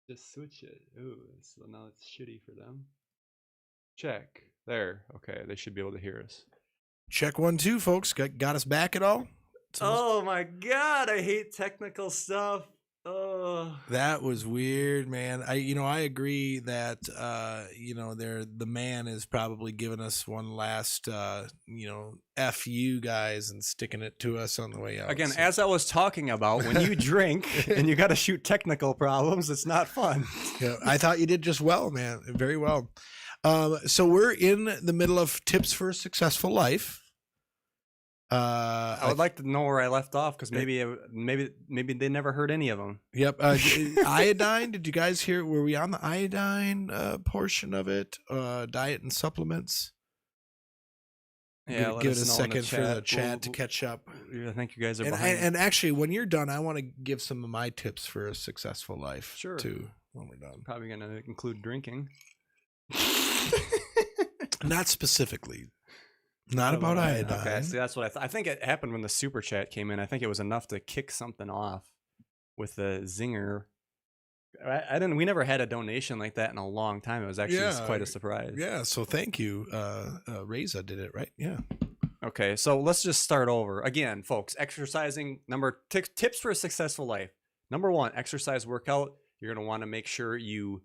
Just switch it. Ooh, so now it's shitty for them. Check. There. Okay, they should be able to hear us. Check 1 2, folks. Got us back at all? Oh my god, I hate technical stuff. Oh. That was weird, man. I agree that the man is probably giving us one last F you guys and sticking it to us on the way out. Again, as I was talking about, when you drink and you got to shoot technical problems, it's not fun. Yeah, I thought you did just well, man. Very well. So we're in the middle of tips for a successful life. I would like to know where I left off, because maybe they never heard any of them. Yep. Iodine. Did you guys hear? Were we on the iodine portion of it? Diet and supplements. Yeah, give it a second for the chat to catch up. I think you guys are behind. And actually, when you're done, I want to give some of my tips for a successful life. Sure. Too. When we're done, probably going to include drinking. Not specifically. Not about iodine. Okay, see, that's what I think it happened when the super chat came in. I think it was enough to kick something off with the zinger. We never had a donation like that in a long time. It was actually quite a surprise. Yeah, so thank you. Reza did it, right? Yeah. Okay, so let's just start over. Again, folks, exercising, tips for a successful life. Number 1, exercise, workout. You're going to want to make sure you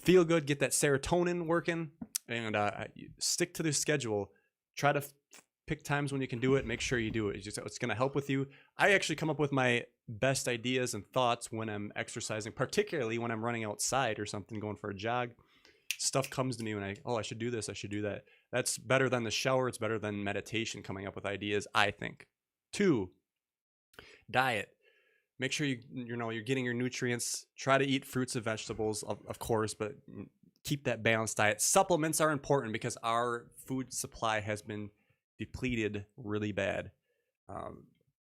feel good, get that serotonin working, and stick to the schedule. Try to pick times when you can do it. Make sure you do it. It's going to help with you. I actually come up with my best ideas and thoughts when I'm exercising, particularly when I'm running outside or something, going for a jog. Stuff comes to me when I should do this, I should do that. That's better than the shower. It's better than meditation, coming up with ideas, I think. 2, diet. Make sure you're getting your nutrients. Try to eat fruits and vegetables, of course, but keep that balanced diet. Supplements are important because our food supply has been depleted really bad.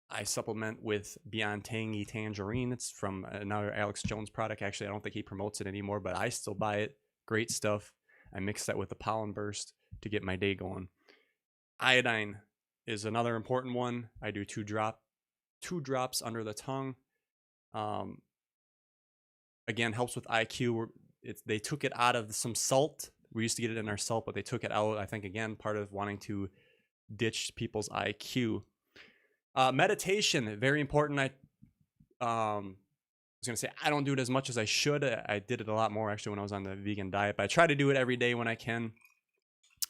I supplement with Beyond Tangy Tangerine. It's from another Alex Jones product. Actually, I don't think he promotes it anymore, but I still buy it. Great stuff. I mix that with the Pollen Burst to get my day going. Iodine is another important one. I do 2 drops under the tongue. Again, helps with IQ. They took it out of some salt. We used to get it in our salt, but they took it out. I think, again, part of wanting to ditch people's IQ. Meditation, very important. I was going to say I don't do it as much as I should. I did it a lot more, actually, when I was on the vegan diet, but I try to do it every day when I can.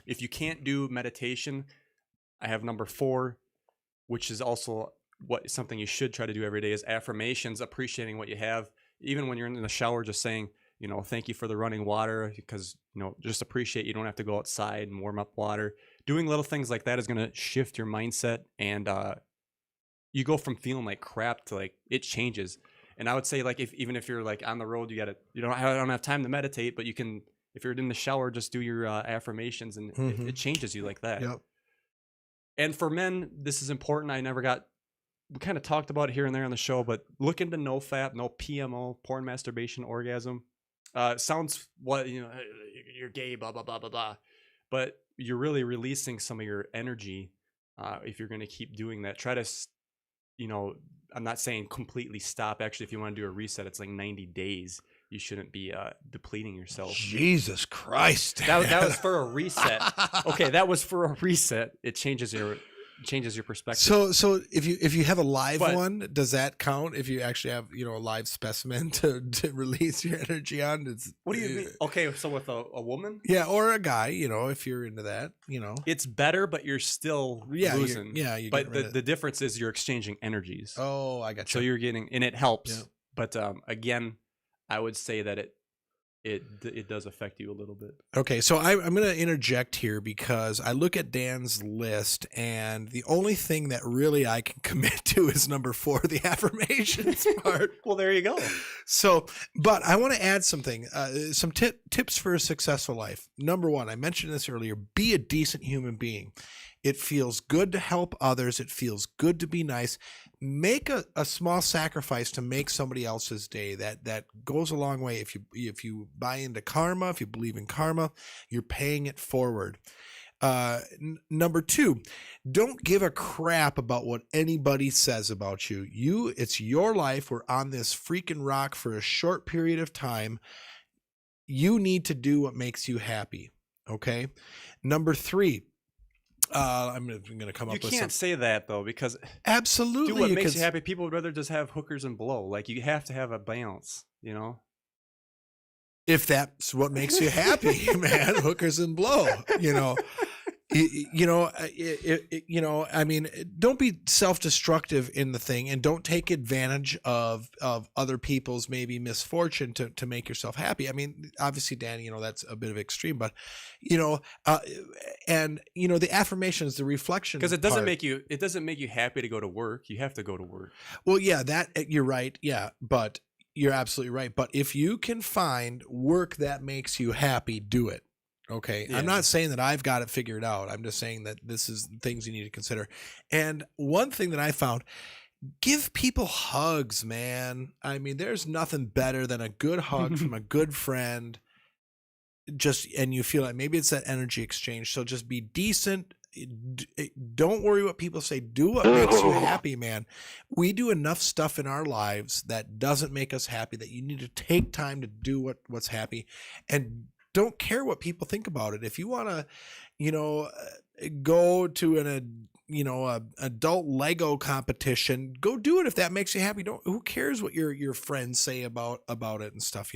If you can't do meditation, I have number 4, which is also something you should try to do every day, is affirmations, appreciating what you have. Even when you're in the shower, just saying, thank you for the running water, because, just appreciate you don't have to go outside and warm up water. Doing little things like that is going to shift your mindset, and you go from feeling like crap to like, it changes. And I would say, like, even if you're like on the road, I don't have time to meditate, but you can, if you're in the shower, just do your affirmations, and it changes you like that. Yep. And for men, this is important. We kind of talked about it here and there on the show, but look into no FAP, no PMO, porn, masturbation, orgasm. Sounds you're gay, blah, blah, blah, blah, blah. But you're really releasing some of your energy if you're going to keep doing that. Try to, I'm not saying completely stop. Actually, if you want to do a reset, it's like 90 days. You shouldn't be depleting yourself. Jesus Christ. That was for a reset. Okay, that was for a reset. It changes your perspective. So if you have a live one, does that count? If you actually have a live specimen to release your energy on? What do you mean? Okay, so with a woman? Yeah, or a guy. If you're into that, it's better, but you're still losing. But the difference is you're exchanging energies. Oh, I got you. So you're getting, and it helps. Yeah. But again, I would say that it does affect you a little bit. Okay, so I'm going to interject here because I look at Dan's list, and the only thing that really I can commit to is number 4, the affirmations part. Well, there you go. So, but I want to add something, some tips for a successful life. Number 1, I mentioned this earlier, be a decent human being. It feels good to help others. It feels good to be nice. Make a small sacrifice to make somebody else's day. That goes a long way. If you buy into karma, if you believe in karma, you're paying it forward. Number 2, don't give a crap about what anybody says about you. It's your life. We're on this freaking rock for a short period of time. You need to do what makes you happy. Okay. Number 3. I'm going to come up with. You can't say that though, because absolutely, do what makes you happy. People would rather just have hookers and blow. Like, you have to have a balance, If that's what makes you happy, man, hookers and blow. I mean, don't be self-destructive in the thing, and don't take advantage of other people's maybe misfortune to make yourself happy. I mean, obviously, Dan, that's a bit of extreme, but the affirmations, the reflection, because it doesn't make you happy to go to work. You have to go to work. Well, yeah, that you're right. Yeah, but you're absolutely right. But if you can find work that makes you happy, do it. Okay. Yeah. I'm not saying that I've got it figured out. I'm just saying that this is things you need to consider. And one thing that I found, give people hugs, man. I mean, there's nothing better than a good hug from a good friend. And you feel like maybe it's that energy exchange. So just be decent. Don't worry what people say. Do what makes you happy, man. We do enough stuff in our lives that doesn't make us happy, that you need to take time to do what's happy, and don't care what people think about it. If you want to, go to an adult Lego competition, go do it if that makes you happy. Who cares what your friends say about it and stuff,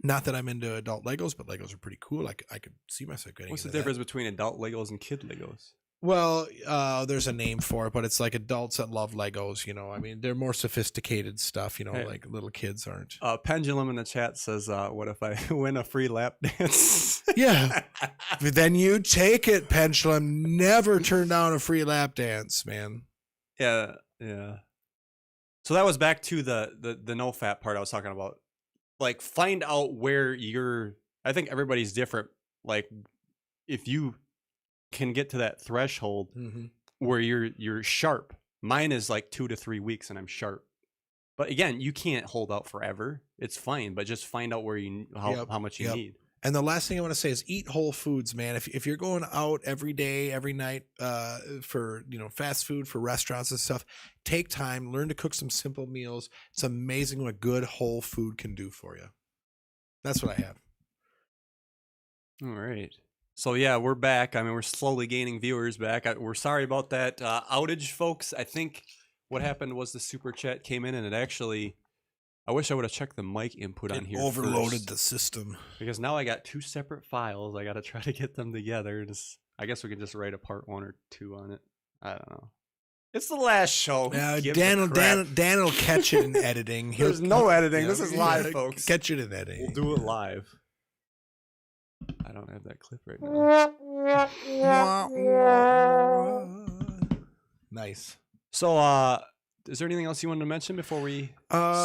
Not that I'm into adult Legos, but Legos are pretty cool. I could see myself getting What's the difference between adult Legos and kid Legos? Well, there's a name for it, but it's like adults that love Legos, I mean, they're more sophisticated stuff, hey, like little kids aren't. Pendulum in the chat says, what if I win a free lap dance? Yeah. Then you take it, Pendulum. Never turn down a free lap dance, man. Yeah. Yeah. So that was back to the no fat part I was talking about. Like, find out where I think everybody's different. Like, if you can get to that threshold where you're sharp. Mine is like 2 to 3 weeks and I'm sharp. But again, you can't hold out forever. It's fine, but just find out where how much you need. And the last thing I want to say is eat whole foods, man. If you're going out every day, every night for fast food, for restaurants and stuff, take time, learn to cook some simple meals. It's amazing what good whole food can do for you. That's what I have. All right. So yeah, we're back. I mean, we're slowly gaining viewers back. We're sorry about that outage, folks. I think what happened was the super chat came in, and it actually, I wish I would have checked the mic input on here. Overloaded the system. Because now I got 2 separate files. I got to try to get them together. I guess we could just write a part 1 or 2 on it. I don't know. It's the last show. Dan will catch it in editing. There's no editing. This is live, folks. Catch it in editing. We'll do it live. I don't have that clip right now. Nice. So, is there anything else you wanted to mention before we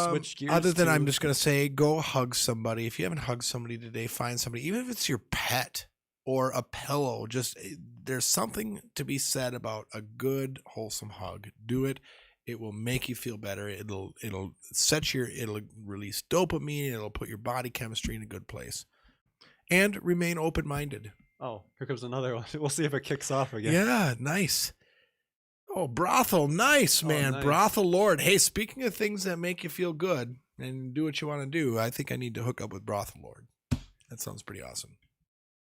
switch gears? Other than I'm just going to say, go hug somebody. If you haven't hugged somebody today, find somebody. Even if it's your pet or a pillow, there's something to be said about a good, wholesome hug. Do it. It will make you feel better. It'll release dopamine. It'll put your body chemistry in a good place. And remain open-minded. Oh, here comes another one. We'll see if it kicks off again. Yeah, nice. Oh, brothel. Nice, man. Nice. Brothel Lord. Hey, speaking of things that make you feel good and do what you want to do, I think I need to hook up with Brothel Lord. That sounds pretty awesome.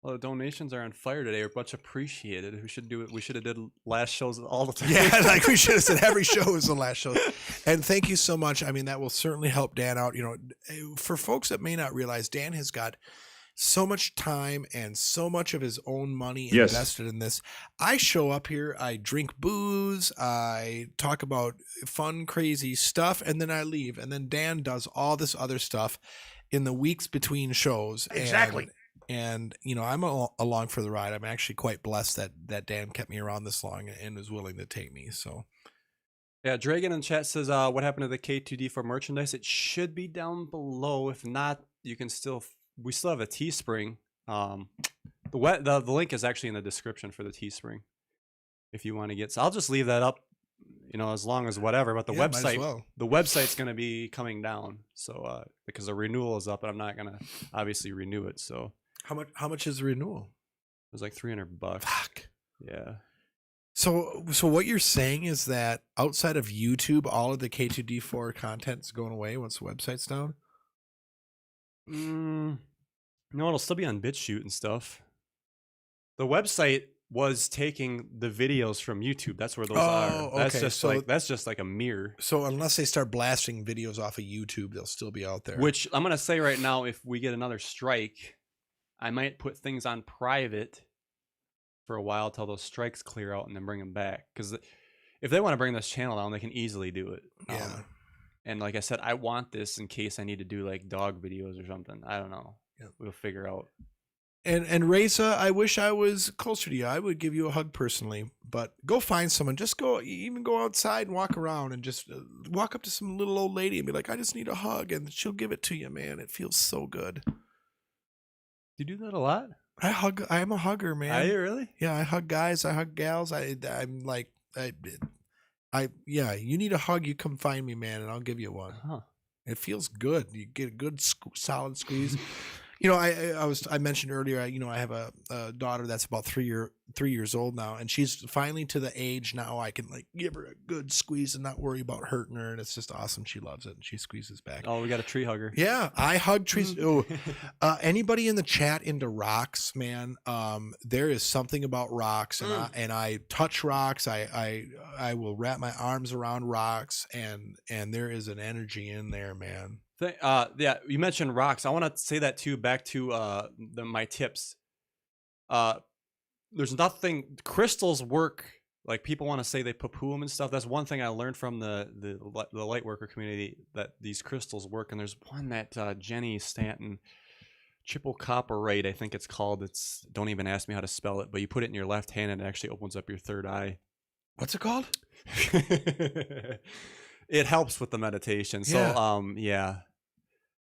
Well, the donations are on fire today. We're much appreciated. We should do it. We should have did last shows all the time. Yeah, like we should have said every show is the last show. And thank you so much. I mean, that will certainly help Dan out. You know, for folks that may not realize, Dan has got so much time and so much of his own money invested in this. I show up here, I drink booze, I talk about fun, crazy stuff, and then I leave. And then Dan does all this other stuff in the weeks between shows. Exactly. And you know, I'm along for the ride. I'm actually quite blessed that Dan kept me around this long and was willing to take me. So, yeah, Dragon in chat says, what happened to the K2D4 merchandise? It should be down below. If not, you can still... We still have a Teespring. The link is actually in the description for the Teespring if you want to get. So I'll just leave that up, you know, as long as whatever. But the the website's going to be coming down. So because the renewal is up, and I'm not going to obviously renew it. So how much is the renewal? It was like $300. Fuck. Yeah. So what you're saying is that outside of YouTube, all of the K2D4 content is going away once the website's down? No, it'll still be on BitChute and stuff. The website was taking the videos from YouTube. That's where those are. That's okay. That's just like a mirror. So unless they start blasting videos off of YouTube, they'll still be out there. Which I'm gonna say right now, if we get another strike, I might put things on private for a while till those strikes clear out and then bring them back. Because if they want to bring this channel down, they can easily do it. Yeah. And like I said, I want this in case I need to do like dog videos or something. I don't know. Yep. We'll figure out. And Reza, I wish I was closer to you. I would give you a hug personally, but go find someone. Just go outside and walk around and just walk up to some little old lady and be like, I just need a hug. And she'll give it to you, man. It feels so good. You do that a lot? I'm a hugger, man. Are you really? Yeah, I hug guys. I hug gals. I'm like, you need a hug, you come find me, man, and I'll give you one. Huh. It feels good. You get a good solid squeeze. You know, I mentioned earlier, I have a daughter that's about 3 years old now, and she's finally to the age now I can like give her a good squeeze and not worry about hurting her, and it's just awesome. She loves it, and she squeezes back. Oh, we got a tree hugger. Yeah, I hug trees. Oh, anybody in the chat into rocks, man? There is something about rocks, and I touch rocks. I will wrap my arms around rocks, and there is an energy in there, man. Yeah, you mentioned rocks. I want to say that too. Back to my tips. There's nothing. Crystals work. Like people want to say they poo-poo them and stuff. That's one thing I learned from the light worker community, that these crystals work. And there's one that Jenny Stanton, chipocopperite, I think it's called. Don't even ask me how to spell it, but you put it in your left hand and it actually opens up your third eye. What's it called? It helps with the meditation. So, yeah.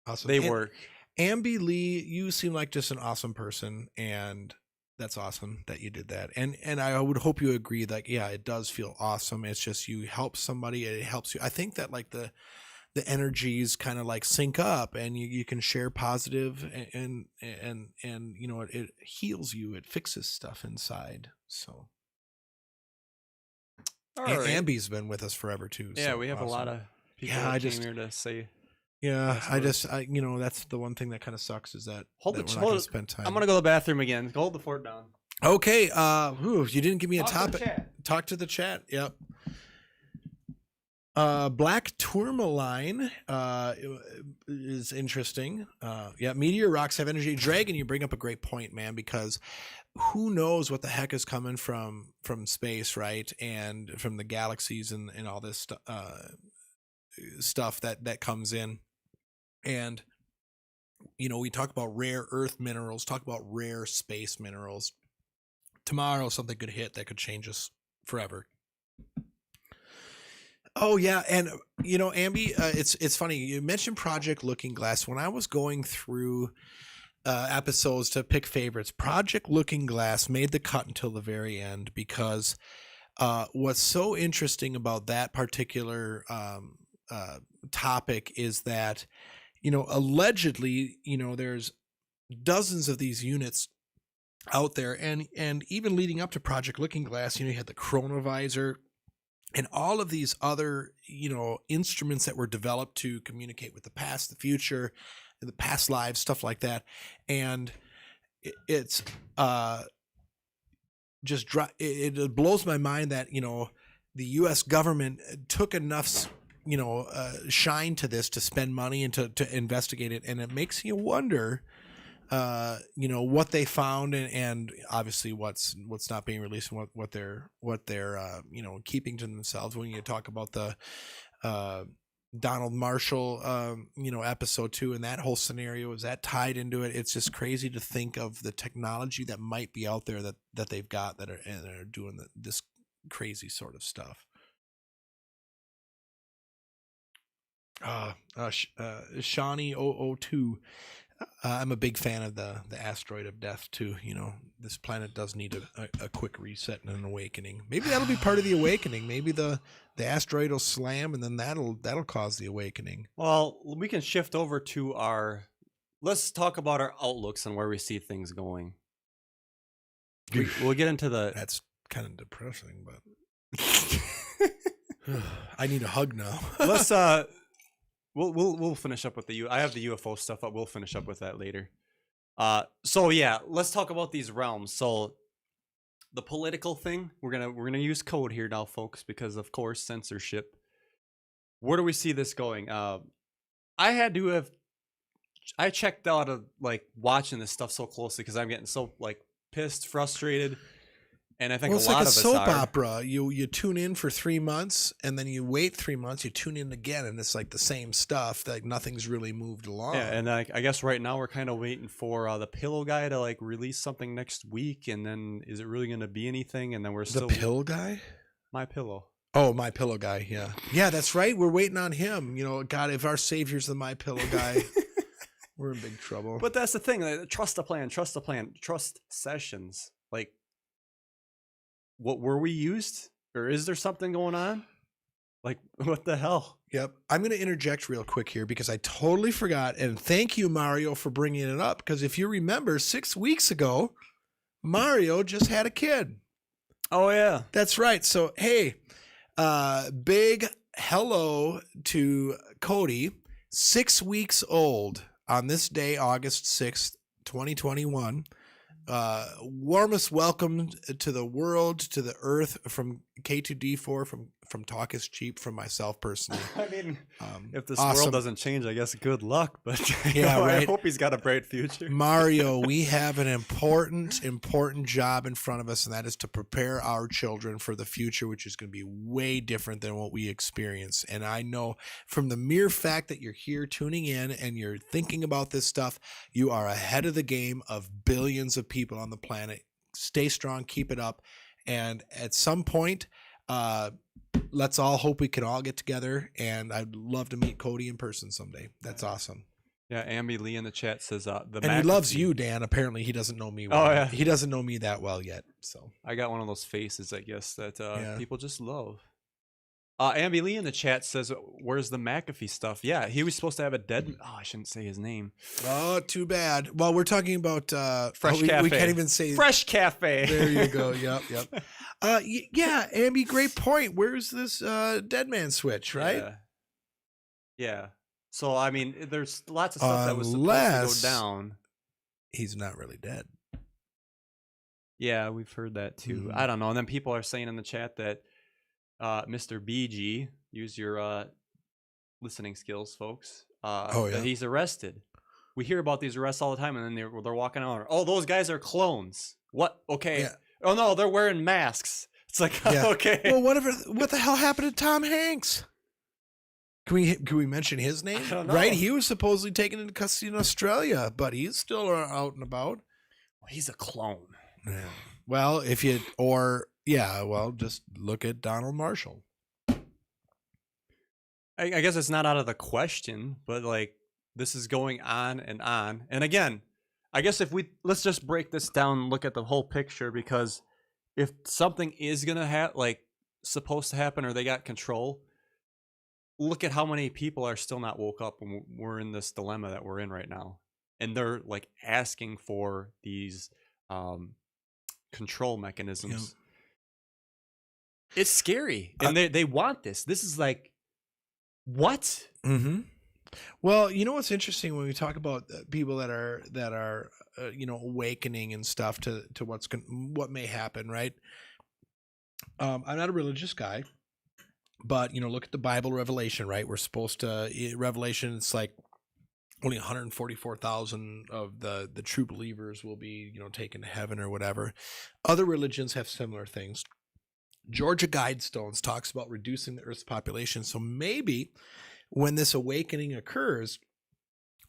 Awesome. They work. Ambi Lee, you seem like just an awesome person, and that's awesome that you did that. And I would hope you agree that, yeah, it does feel awesome. It's just you help somebody, it helps you. I think that like the energies kind of like sync up, and you can share positive and you know, it heals you. It fixes stuff inside. So. All right. Ambi's been with us forever too. Yeah, so we have awesome. A lot of people that came here to say. Yeah, you know, that's the one thing that kind of sucks is that we're not going to spend time. I'm gonna go to the bathroom again. Hold the fort down. Okay. You didn't give me a topic. Talk to the chat. Yep. Black tourmaline is interesting. Yeah, meteor rocks have energy. Dragon, you bring up a great point, man, because who knows what the heck is coming from space, right? And from the galaxies and all this stuff that comes in. And, you know, we talk about rare earth minerals, talk about rare space minerals. Tomorrow, something could hit that could change us forever. Oh yeah, and you know, Ambi, it's funny you mentioned Project Looking Glass. When I was going through episodes to pick favorites, Project Looking Glass made the cut until the very end because what's so interesting about that particular topic is that, you know, allegedly, you know, there's dozens of these units out there, and even leading up to Project Looking Glass, you know, you had the chronovisor and all of these other, you know, instruments that were developed to communicate with the past, the future, the past lives, stuff like that. And it's it blows my mind that, you know, the U.S. government took enough, you know, shine to this to spend money and to investigate it. And it makes you wonder, you know, what they found and obviously what's not being released and what they're you know, keeping to themselves. When you talk about the Donald Marshall you know, episode 2 and that whole scenario, is that tied into it? It's just crazy to think of the technology that might be out there that they've got that are doing this crazy sort of stuff. Shawnee 002. I'm a big fan of the asteroid of death too. You know, this planet does need a quick reset and an awakening. Maybe that'll be part of the awakening. Maybe the asteroid will slam and then that'll cause the awakening. Well, we can shift over to let's talk about our outlooks and where we see things going. We'll get into That's kind of depressing, but I need a hug now. Let's We'll finish up with I have the UFO stuff up. We'll finish up with that later. So yeah, let's talk about these realms. So the political thing, we're gonna use code here now, folks, because of course censorship. Where do we see this going? I checked out of like watching this stuff so closely because I'm getting so like pissed, frustrated. And I think it's a lot like a of us soap are. opera. You tune in for 3 months and then you wait 3 months, you tune in again, and it's like the same stuff. Like nothing's really moved along. Yeah, and I guess right now we're kind of waiting for the Pillow Guy to like release something next week, and then is it really going to be anything? And then we're still the Pill Guy. My Pillow. Oh, My Pillow Guy. Yeah, that's right. We're waiting on him. You know, God, if our savior's the My Pillow Guy, we're in big trouble. But that's the thing. Like, trust the plan. Trust sessions. Like, what were we used, or is there something going on? Like, what the hell? Yep. I'm going to interject real quick here because I totally forgot. And thank you, Mario, for bringing it up. Because if you remember, 6 weeks ago, Mario just had a kid. Oh, yeah. That's right. So, hey, big hello to Cody, 6 weeks old on this day, August 6th, 2021. Warmest welcome to the world, to the earth from K2D4, from Talk is Cheap, from myself personally. I mean, if this awesome. world doesn't change, I guess good luck. But yeah, right. I hope he's got a bright future. Mario, we have an important job in front of us, and that is to prepare our children for the future, which is going to be way different than what we experience. And I know from the mere fact that you're here tuning in and you're thinking about this stuff, you are ahead of the game of billions of people on the planet. Stay strong, keep it up. And at some point, let's all hope we can all get together, and I'd love to meet Cody in person someday. That's awesome. Yeah, Ambi Lee in the chat says and he loves you, Dan. Apparently, he doesn't know me well. Oh, yeah. He doesn't know me that well yet. So I got one of those faces, I guess, that people just love. Ambi Lee in the chat says, where's the McAfee stuff? Yeah, he was supposed to have a dead... Oh, I shouldn't say his name. Oh, too bad. Well, we're talking about... Fresh Cafe. We can't even say... Fresh Cafe. There you go. Yep. Yeah, Ambi, great point. Where's this dead man switch, right? Yeah. So, I mean, there's lots of stuff that was supposed to go down. He's not really dead. Yeah, we've heard that too. Mm-hmm. I don't know. And then people are saying in the chat that Mr. BG, use your listening skills, folks. That he's arrested. We hear about these arrests all the time, and then they're walking out. Oh, those guys are clones. What? Okay. Yeah. Oh no, they're wearing masks. It's like, Yeah. okay. Well, what the hell happened to Tom Hanks? Can we mention his name? I don't know. Right, he was supposedly taken into custody in Australia, but he's still out and about. He's a clone. Yeah. Well, just look at Donald Marshall. I guess it's not out of the question, but like this is going on and on. And again, I guess let's just break this down and look at the whole picture, because if something is gonna supposed to happen, or they got control, look at how many people are still not woke up when we're in this dilemma that we're in right now, and they're like asking for these control mechanisms. Yeah. It's scary, and they want this. This is like, what? Mm-hmm. Well, you know what's interesting when we talk about people that are awakening and stuff to what may happen, right? I'm not a religious guy, but look at the Bible, Revelation, right? We're supposed to Revelation. It's like only 144,000 of the true believers will be taken to heaven or whatever. Other religions have similar things. Georgia Guidestones talks about reducing the Earth's population. So maybe when this awakening occurs,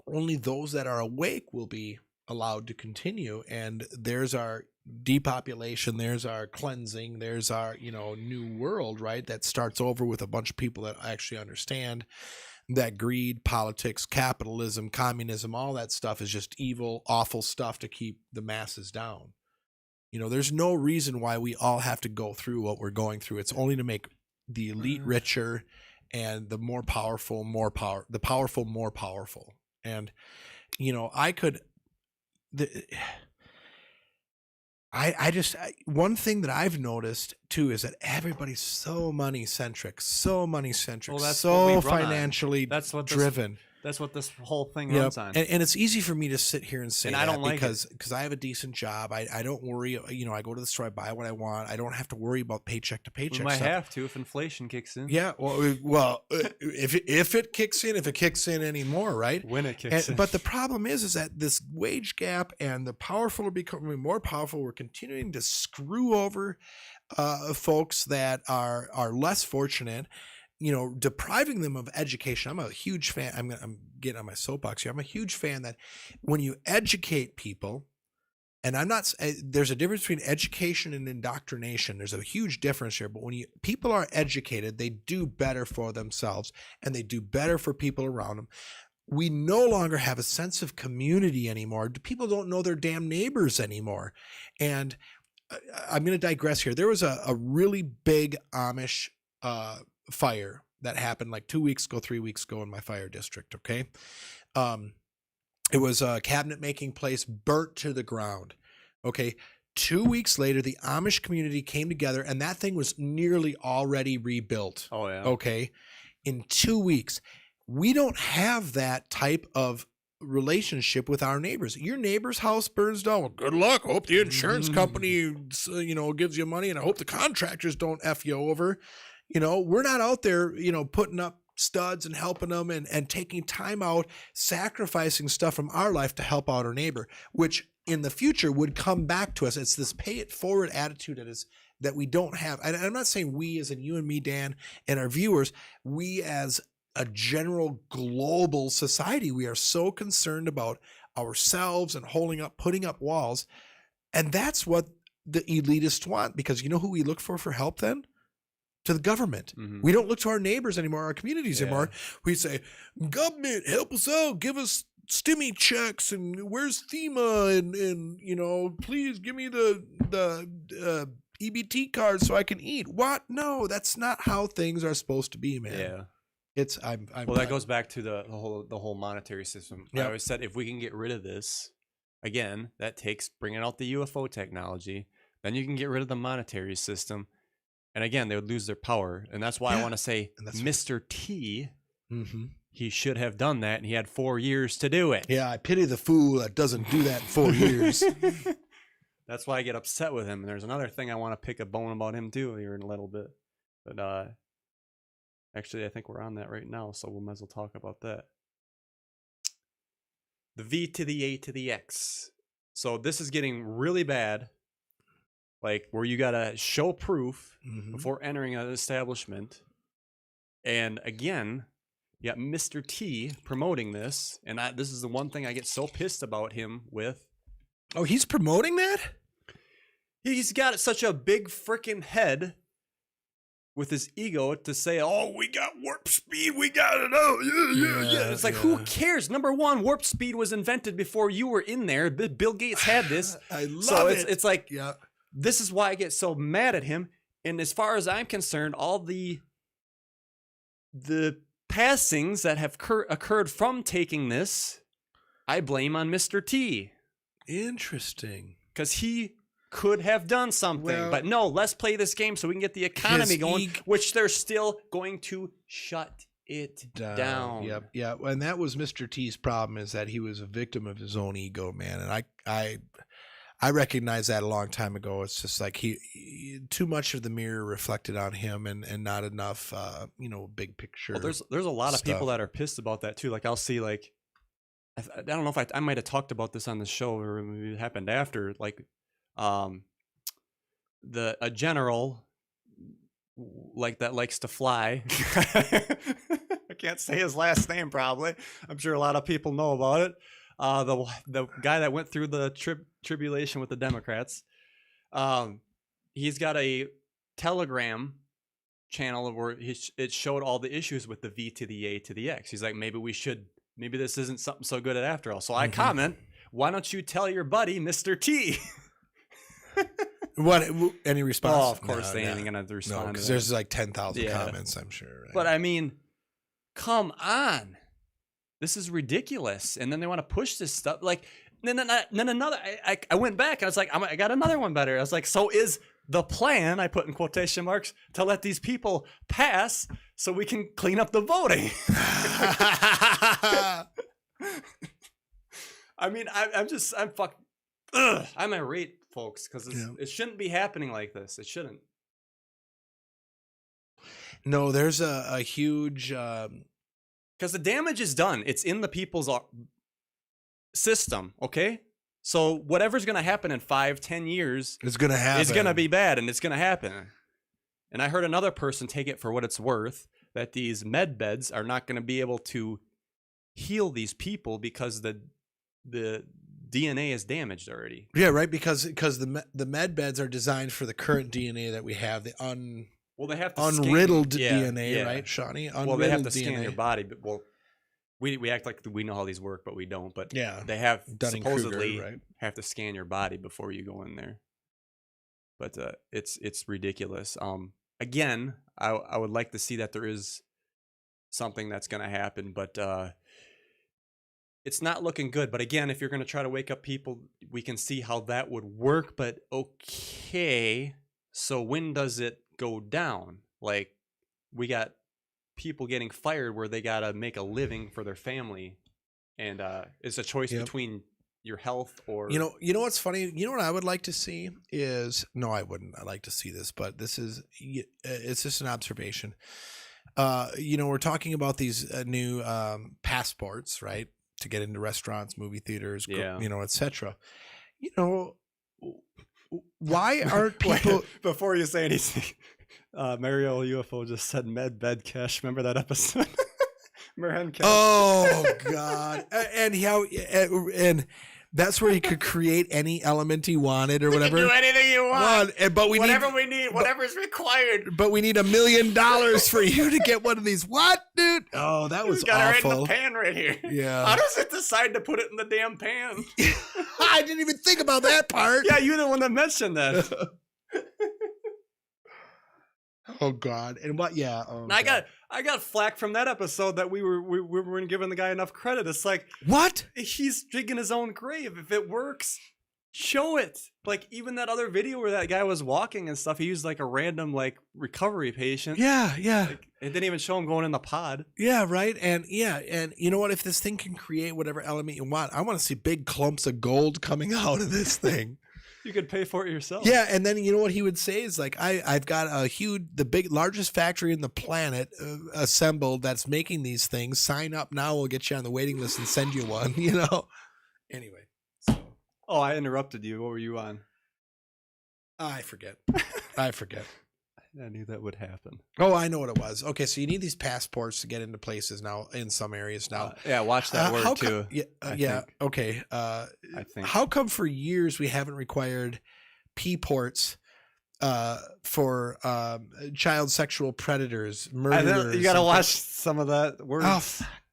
only those that are awake will be allowed to continue. And there's our depopulation, there's our cleansing, there's our, new world, right? That starts over with a bunch of people that actually understand that greed, politics, capitalism, communism, all that stuff is just evil, awful stuff to keep the masses down. There's no reason why we all have to go through what we're going through. It's only to make the elite richer and the more powerful, the powerful, more powerful. And, one thing that I've noticed too is that everybody's so money centric, so financially driven. That's what this whole thing runs on. And it's easy for me to sit here and say and that I don't like because I have a decent job. I don't worry. I go to the store, I buy what I want. I don't have to worry about paycheck to paycheck. We might have to if inflation kicks in. Yeah. Well, if it kicks in anymore, right? When it kicks in. But the problem is that this wage gap and the powerful are becoming more powerful. We're continuing to screw over folks that are less fortunate. Depriving them of education. I'm a huge fan. I'm getting on my soapbox here. I'm a huge fan that when you educate people, and there's a difference between education and indoctrination. There's a huge difference here. But when people are educated, they do better for themselves and they do better for people around them. We no longer have a sense of community anymore. People don't know their damn neighbors anymore. And I'm going to digress here. There was a really big Amish fire that happened like 2 weeks ago, 3 weeks ago in my fire district. Okay. It was a cabinet making place, burnt to the ground. Okay. 2 weeks later, the Amish community came together and that thing was nearly already rebuilt. Oh yeah. Okay. In 2 weeks, we don't have that type of relationship with our neighbors. Your neighbor's house burns down. Well, good luck. I hope the insurance company, gives you money, and I hope the contractors don't F you over. We're not out there, putting up studs and helping them and taking time out, sacrificing stuff from our life to help out our neighbor, which in the future would come back to us. It's this pay it forward attitude that we don't have. And I'm not saying we as in you and me, Dan, and our viewers, we as a general global society, we are so concerned about ourselves and putting up walls. And that's what the elitists want, because you know who we look for help then? To the government. Mm-hmm. We don't look to our neighbors anymore, our communities anymore. We say, government, help us out, give us stimmy checks, and where's FEMA, and please give me the EBT card so I can eat. What? No, that's not how things are supposed to be, man. Yeah. That goes back to the whole monetary system. Yep. I always said if we can get rid of this, again, that takes bringing out the UFO technology, then you can get rid of the monetary system. And again, they would lose their power. And that's why I want to say Mr. T, he should have done that. And he had 4 years to do it. Yeah, I pity the fool that doesn't do that in 4 years. That's why I get upset with him. And there's another thing I want to pick a bone about him too here in a little bit. But actually, I think we're on that right now. So we might as well talk about that. The V to the A to the X. So this is getting really bad. like where you gotta show proof Mhm. before entering an establishment. And again, you got Mr. T promoting this, and this is the one thing I get so pissed about him with. Oh, he's promoting that? He's got such a big freaking head with his ego to say, "Oh, we got warp speed, we got it out." Yeah. It's like, who cares? Number one, warp speed was invented before you were in there. Bill Gates had this. I love so it. It's like, yeah. This is why I get so mad at him. And as far as I'm concerned, all the passings that have occurred from taking this, I blame on Mr. T. Interesting. Because he could have done something. Well, but no, let's play this game so we can get the economy going, which they're still going to shut it down. Yep. Yeah. And that was Mr. T's problem, is that he was a victim of his own ego, man. And I recognized that a long time ago. It's just like he too much of the mirror reflected on him, and not enough, big picture. Well, there's a lot of people that are pissed about that too. Like I'll see, like, I don't know if I might have talked about this on the show, or it happened after, like, a general like that likes to fly. I can't say his last name, probably. I'm sure a lot of people know about it. The guy that went through the tribulation with the Democrats, he's got a Telegram channel where it showed all the issues with the V to the A to the X. He's like, maybe this isn't something so good after all. So I comment, why don't you tell your buddy, Mr. T? What? Any response? Oh, of course they ain't gonna respond. Because there's like 10,000 comments, I'm sure. Right? But I mean, come on, this is ridiculous. And then they want to push this stuff. Like, then another. I went back. I was like, I got another one better. I was like, so is the plan, I put in quotation marks, to let these people pass so we can clean up the voting? I mean, I'm irate, folks, because it shouldn't be happening like this. It shouldn't. No, there's a huge... Because the damage is done. It's in the people's system, okay? So whatever's going to happen in 5-10 years... It's going to happen. It's going to be bad, and it's going to happen. And I heard another person take it for what it's worth, that these med beds are not going to be able to heal these people because the DNA is damaged already. Yeah, right. Because the med beds are designed for the current DNA that we have, the they have to unriddled DNA, right, Shawnee? Well, they have to scan your body, but we act like we know how these work, but we don't. But yeah, they have supposedly right? have to scan your body before you go in there. But it's ridiculous. Again, I would like to see that there is something that's going to happen, but it's not looking good. But again, if you're going to try to wake up people, we can see how that would work. But okay, so when does it go down? Like, we got people getting fired where they got to make a living for their family, and it's a choice between your health or you know what's funny, what I would like to see is, no, I wouldn't like to see this, but it's just an observation. We're talking about these new passports, right, to get into restaurants, movie theaters, etc. Why aren't people... Wait, before you say anything, Mario UFO just said med bed cash. Remember that episode? Oh God! And that's where he could create any element he wanted or whatever. You can do anything you want. But we need whatever's required. But we need $1 million for you to get one of these. What, dude? Oh, that was got awful. it right in the pan right here. Yeah. How does it decide to put it in the damn pan? I didn't even think about that part. Yeah, you're the one that mentioned that. Oh God! And what? Yeah. Oh, I got flack from that episode that we weren't giving the guy enough credit. It's like, what? He's digging his own grave. If it works, show it. Like, even that other video where that guy was walking and stuff, he used like a random like recovery patient. Yeah. Like, it didn't even show him going in the pod. Yeah, right. And you know what? If this thing can create whatever element you want, I want to see big clumps of gold coming out of this thing. You could pay for it yourself. Yeah, and then you know what he would say is like, I've got the largest factory in the planet assembled that's making these things. Sign up now, we'll get you on the waiting list and send you one. Anyway. So. Oh, I interrupted you. What were you on? I forget. I knew that would happen. Oh, I know what it was. Okay, so you need these passports to get into places now in some areas now. Yeah, watch that word too. Okay. I think. How come for years we haven't required P-ports for child sexual predators, murderers? You got to watch some of that word. Oh,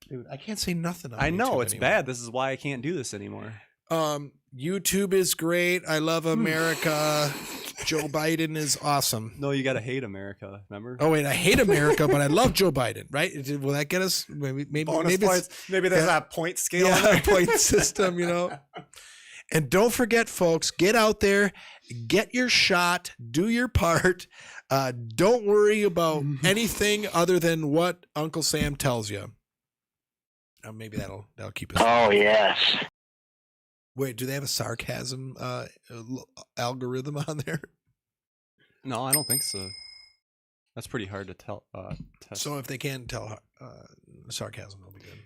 dude, I can't say nothing on I know YouTube it's anymore. bad. This is why I can't do this anymore. YouTube is great. I love America. Joe Biden is awesome. No, you got to hate America. Remember? Oh wait, I hate America, but I love Joe Biden. Right? Will that get us? Maybe points. Maybe there's that point scale. Yeah, point system. And don't forget, folks, get out there, get your shot, do your part. Don't worry about anything other than what Uncle Sam tells you. Maybe that'll keep us. Oh yes. Wait, do they have a sarcasm algorithm on there? No, I don't think so. That's pretty hard to tell. Test. So if they can tell sarcasm, they'll be good.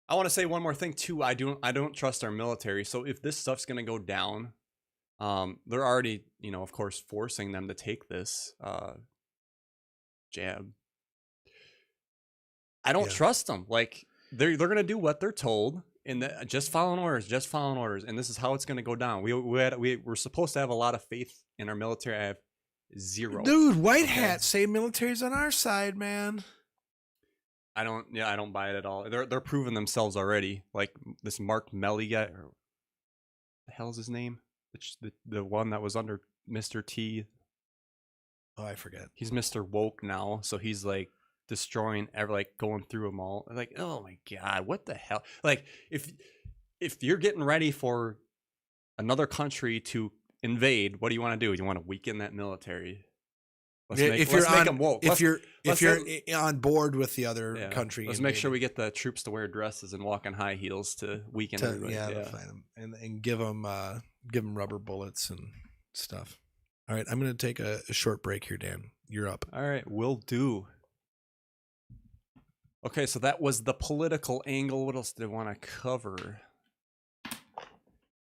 I want to say one more thing too. I don't trust our military. So if this stuff's gonna go down, they're already, of course, forcing them to take this jab. I don't trust them. Like they're gonna do what they're told. And just following orders, and this is how it's going to go down. We're supposed to have a lot of faith in our military. I have zero. Dude, white hats say military's on our side, man. I don't buy it at all. They're proving themselves already. Like this Mark Melly guy, or the hell's his name? The one that was under Mr. T. Oh, I forget. He's Mr. Woke now, so he's like destroying going through them all. Like, oh my god, what the hell? Like if you're getting ready for another country to invade, what do you want to do? You want to weaken that military? Let's make them woke. If you're on board with the other country, let's make sure we get the troops to wear dresses and walk in high heels to weaken everybody. Find them and give them rubber bullets and stuff. All right, I'm going to take a short break here, Dan. You're up. All right, will do. Okay, so that was the political angle. What else did I want to cover?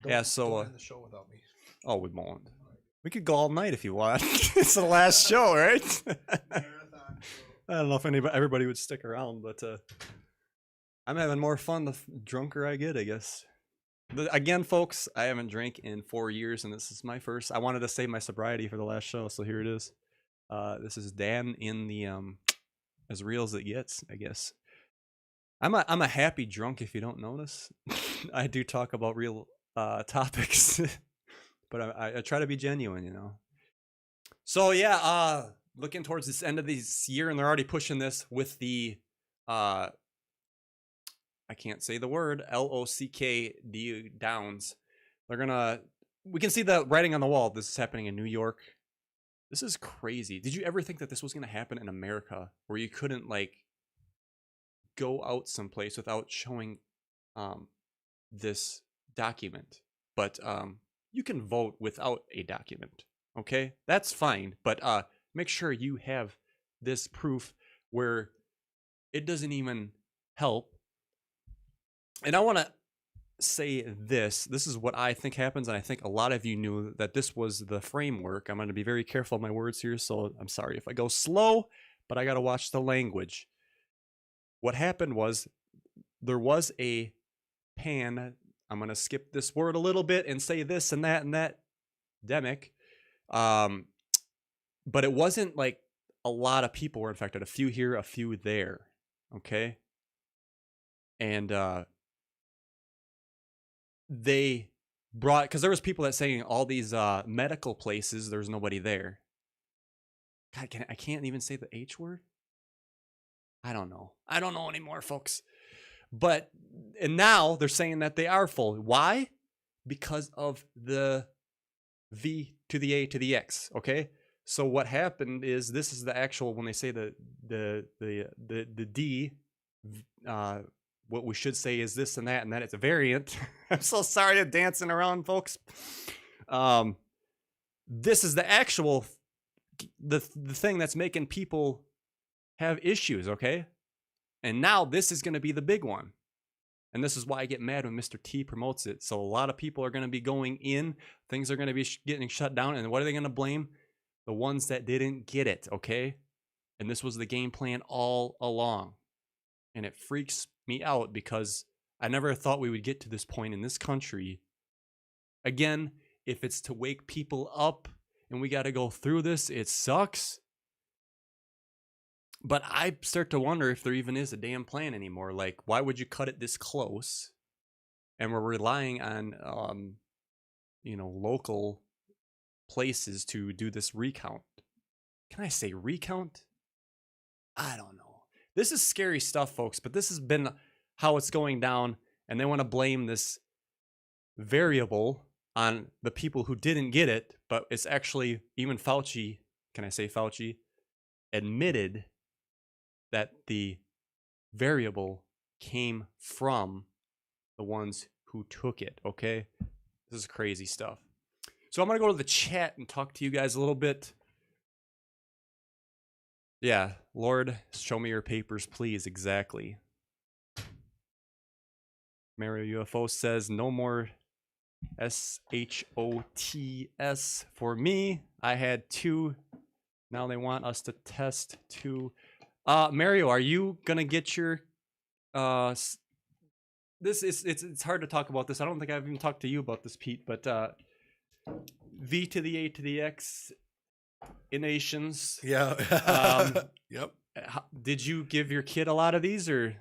Don't end the show without me. Oh, we won't. We could go all night if you want. It's the last show, right? I don't know if everybody would stick around, but I'm having more fun the drunker I get, I guess. Again, folks, I haven't drank in 4 years, and this is my first. I wanted to save my sobriety for the last show, so here it is. This is Dan in the as real as it gets, I guess. I'm a happy drunk if you don't notice. I do talk about real topics, but I try to be genuine, So yeah, looking towards this end of this year, and they're already pushing this with the I can't say the word, LOCK downs. We can see the writing on the wall. This is happening in New York. This is crazy. Did you ever think that this was going to happen in America, where you couldn't go out someplace without showing this document? But you can vote without a document. Okay, that's fine. But make sure you have this proof where it doesn't even help. And I want to say this is what I think happens, and I think a lot of you knew that this was the framework. I'm going to be very careful of my words here, so I'm sorry if I go slow, but I got to watch the language. What happened was there was a pan. I'm going to skip this word a little bit and say this and that demic, but it wasn't like a lot of people were infected. A few here, a few there. Okay, and they brought, because there was people that saying all these medical places, there's nobody there. God, I can't even say the H word. I don't know anymore, folks. And now they're saying that they are full. Why? Because of the V to the A to the X. Okay. So what happened is, this is the actual, when they say the D, what we should say is this and that it's a variant. I'm so sorry to dancing around, folks. This is the actual, the thing that's making people have issues, okay? And now this is going to be the big one. And this is why I get mad when Mr. T promotes it. So a lot of people are going to be going in, things are going to be getting shut down. And what are they going to blame? The ones that didn't get it, okay? And this was the game plan all along. And it freaks me out because I never thought we would get to this point in this country. Again, if it's to wake people up and we got to go through this, it sucks. But I start to wonder if there even is a damn plan anymore. Like, why would you cut it this close? And we're relying on, local places to do this recount. Can I say recount? I don't know. This is scary stuff, folks, but this has been how it's going down. And they want to blame this variable on the people who didn't get it. But it's actually, even Fauci, can I say Fauci, admitted that the variable came from the ones who took it, okay? This is crazy stuff. So I'm going to go to the chat and talk to you guys a little bit. Yeah, Lord, show me your papers, please. Exactly. Mario UFO says, no more SHOTS for me. I had 2. Now they want us to test 2. Mario, are you gonna get your it's hard to talk about this. I don't think I've even talked to you about this, Pete, but V to the A to the X nations. Yeah. Yep. Did you give your kid a lot of these, or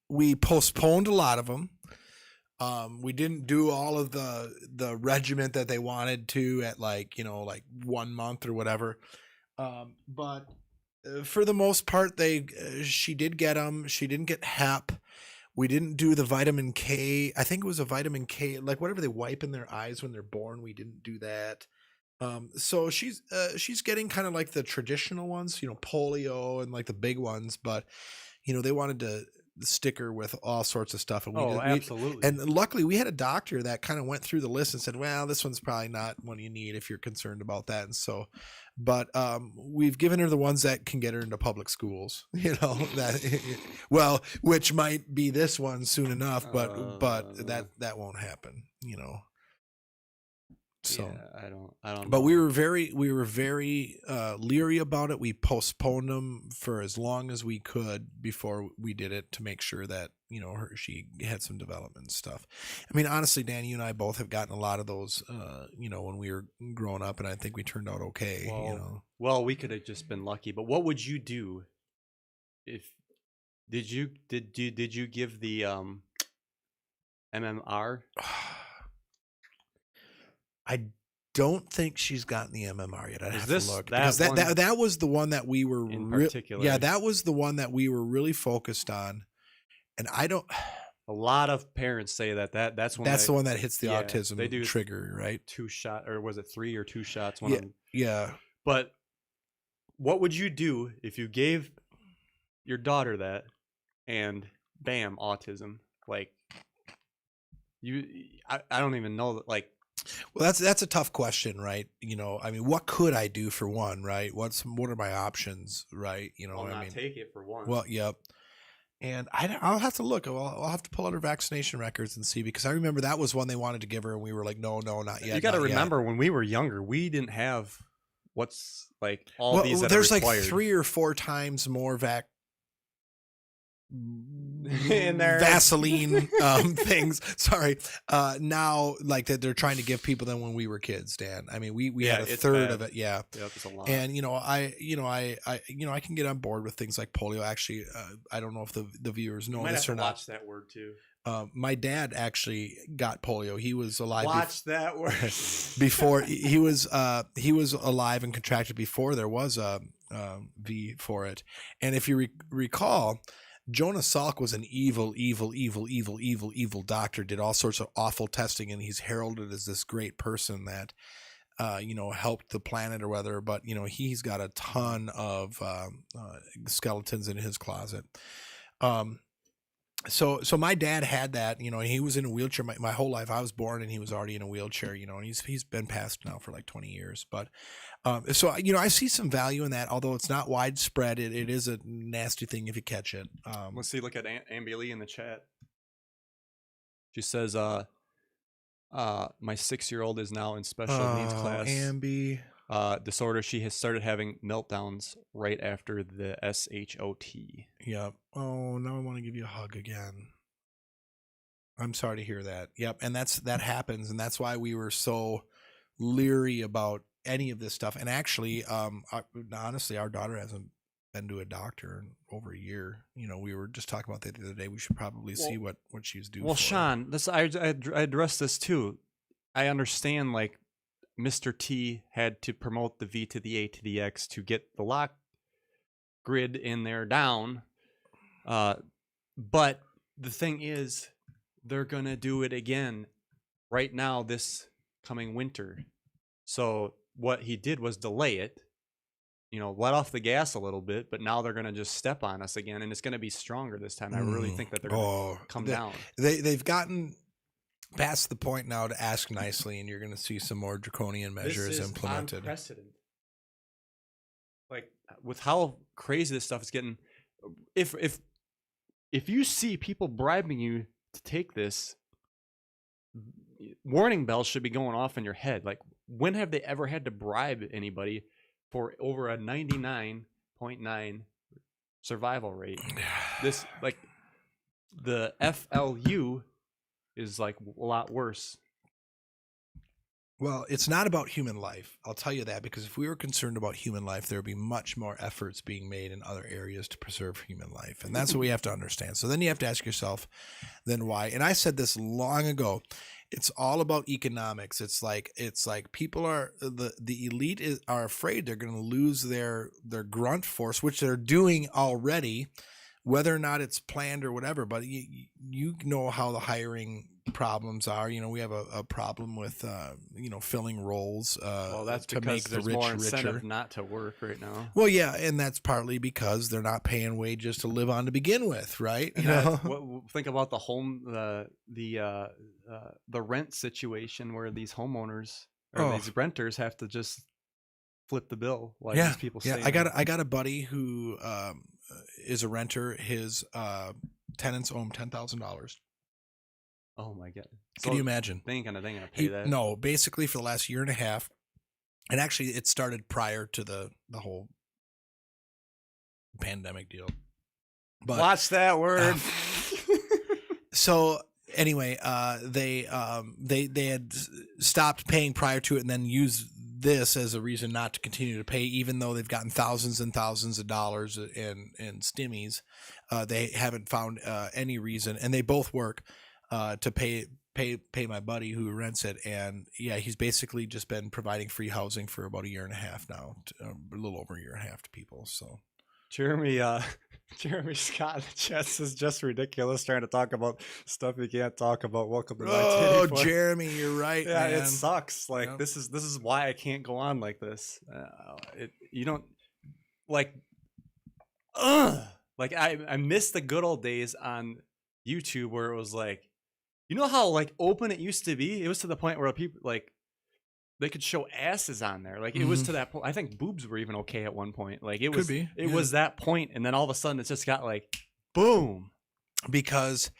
we postponed a lot of them. We didn't do all of the regiment that they wanted to at like 1 month or whatever. But for the most part, she did get them. She didn't get HEP. We didn't do the vitamin K. I think it was a vitamin K, like whatever they wipe in their eyes when they're born. We didn't do that. So she's getting kind of like the traditional ones, polio and like the big ones, but they wanted to stick her with all sorts of stuff. And absolutely. And luckily we had a doctor that kind of went through the list and said, well, this one's probably not one you need if you're concerned about that. And so, but we've given her the ones that can get her into public schools, which might be this one soon enough, but that won't happen, So yeah, I don't. But know. we were very leery about it. We postponed them for as long as we could before we did it to make sure that she had some development stuff. I mean, honestly, Dan, you and I both have gotten a lot of those, when we were growing up, and I think we turned out okay. Well, we could have just been lucky. But what would you do if did you give the MMR? I don't think she's gotten the MMR yet. I'd have to look because that was the one that we were in particular. Yeah, that was the one that we were really focused on, and I don't. A lot of parents say that's the one that hits the autism they do trigger, right? 2 shot, or was it 3 or 2 shots? Yeah. But what would you do if you gave your daughter that, and bam, autism? Like I don't even know that. Like. Well, that's a tough question, right? I mean, what could I do for one, right? What are my options, right? Take it for one. Well, yep. And I'll have to look. I'll have to pull out her vaccination records and see, because I remember that was one they wanted to give her, and we were like, no, not yet. You got to remember, when we were younger, we didn't have what's like all these. That there's are like 3 or 4 times more in there Vaseline things. Sorry. Now, like that they're trying to give people than when we were kids, Dan. I mean, we had a third of it. Yeah. Yep, it's a lot. And I can get on board with things like polio. Actually, I don't know if the viewers know this or not. Watch that word too. My dad actually got polio. He was alive. Watch that word. Before he was alive and contracted before there was a V for it. And if you recall, Jonah Salk was an evil doctor, did all sorts of awful testing, and he's heralded as this great person that, helped the planet or whatever. But, he's got a ton of skeletons in his closet. So my dad had that, you know, and he was in a wheelchair my whole life. I was born and he was already in a wheelchair, you know, and he's been passed now for like 20 years. But so you know, I see some value in that, although it's not widespread. It is a nasty thing if you catch it. Let's see. Look at Ambi Lee in the chat. She says, my 6-year-old is now in special needs class. Ambi. Disorder. She has started having meltdowns right after the SHOT. Yep. Oh, now I want to give you a hug again. I'm sorry to hear that. Yep. And that happens. And that's why we were so leery about any of this stuff. And actually, honestly, our daughter hasn't been to a doctor in over a year. You know, we were just talking about that the other day. We should probably see what she's due Well, for. Sean, I addressed this too. I understand, like, Mr. T had to promote the V to the A to the X to get the lock grid in there down. But the thing is, they're going to do it again right now this coming winter. So what he did was delay it, you know, let off the gas a little bit, but now they're going to just step on us again, and it's going to be stronger this time. I really think that they're going to come down. They've gotten past the point now to ask nicely, and you're going to see some more draconian measures implemented. Unprecedented. Like, with how crazy this stuff is getting, if you see people bribing you to take this, warning bells should be going off in your head. Like, when have they ever had to bribe anybody for over a 99.9 survival rate? This, like, the FLU is like a lot worse. Well, it's not about human life. I'll tell you that, because if we were concerned about human life, there would be much more efforts being made in other areas to preserve human life. And that's what we have to understand. So then you have to ask yourself, then why? And I said this long ago. It's all about economics. It's like people are the elite are afraid they're going to lose their grunt force, which they're doing already, whether or not it's planned or whatever. But you know how the hiring problems are. You know, we have a problem with you know, filling roles well, that's to make the rich more incentive richer. not to work right now. Well, yeah, and that's partly because they're not paying wages to live on to begin with, right? You know? Think about the home the rent situation where these homeowners or these renters have to just flip the bill while these people stay. Yeah, I got a buddy who is a renter. His tenants owe him $10,000. Oh my God! Can you imagine? They ain't gonna pay that. No, basically for the last year and a half, and actually it started prior to the whole pandemic deal. But watch that word. So anyway, they had stopped paying prior to it, and then used this as a reason not to continue to pay, even though they've gotten thousands and thousands of dollars in stimmies. They haven't found any reason, and they both work to pay my buddy who rents it. And yeah, he's basically just been providing free housing for about a year and a half now, a little over a year and a half to people. So Jeremy Scott in the chat says, just ridiculous trying to talk about stuff you can't talk about. Welcome to Oh, Jeremy, you're right. Yeah, man. it sucks. Like, this is why I can't go on like this. You don't like. Like I miss the good old days on YouTube where it was like, you know how like open it used to be. It was to the point where people like they could show asses on there. Like it was to that point. I think boobs were even okay at one point. Like it was. Could be. It was that point, and then all of a sudden it's just got like, boom, because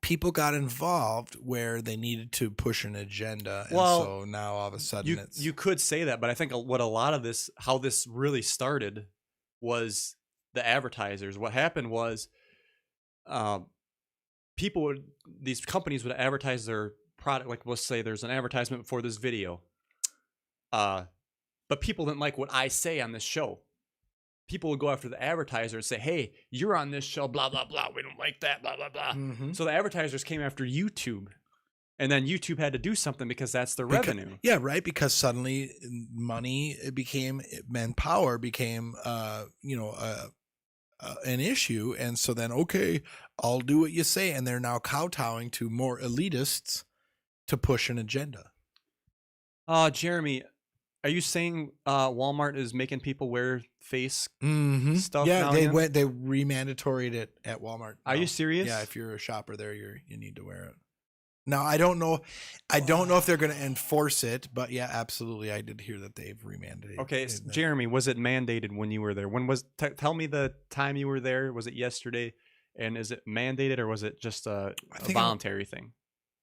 people got involved where they needed to push an agenda, and well, so now all of a sudden you could say that, but I think what a lot of this, how this really started, was the advertisers. What happened was, these companies would advertise their product. Like, let's say there's an advertisement for this video, but people didn't like what I say on this show. People would go after the advertiser and say, hey, you're on this show, blah, blah, blah. We don't like that, blah, blah, blah. So the advertisers came after YouTube, and then YouTube had to do something because that's their revenue. Yeah, right. Because suddenly money and power became, an issue. And so then, okay, I'll do what you say. And they're now kowtowing to more elitists to push an agenda. Jeremy, Are you saying Walmart is making people wear face stuff? Yeah, now they again? went. They re-mandatoried it at Walmart. Are now. you serious? Yeah, if you're a shopper there, you need to wear it. Now I don't know. I don't know if they're going to enforce it, but yeah, absolutely. I did hear that they've re-mandated. Okay, Jeremy, was it mandated when you were there? When was? Tell me the time you were there. Was it yesterday? And is it mandated or was it just a voluntary thing?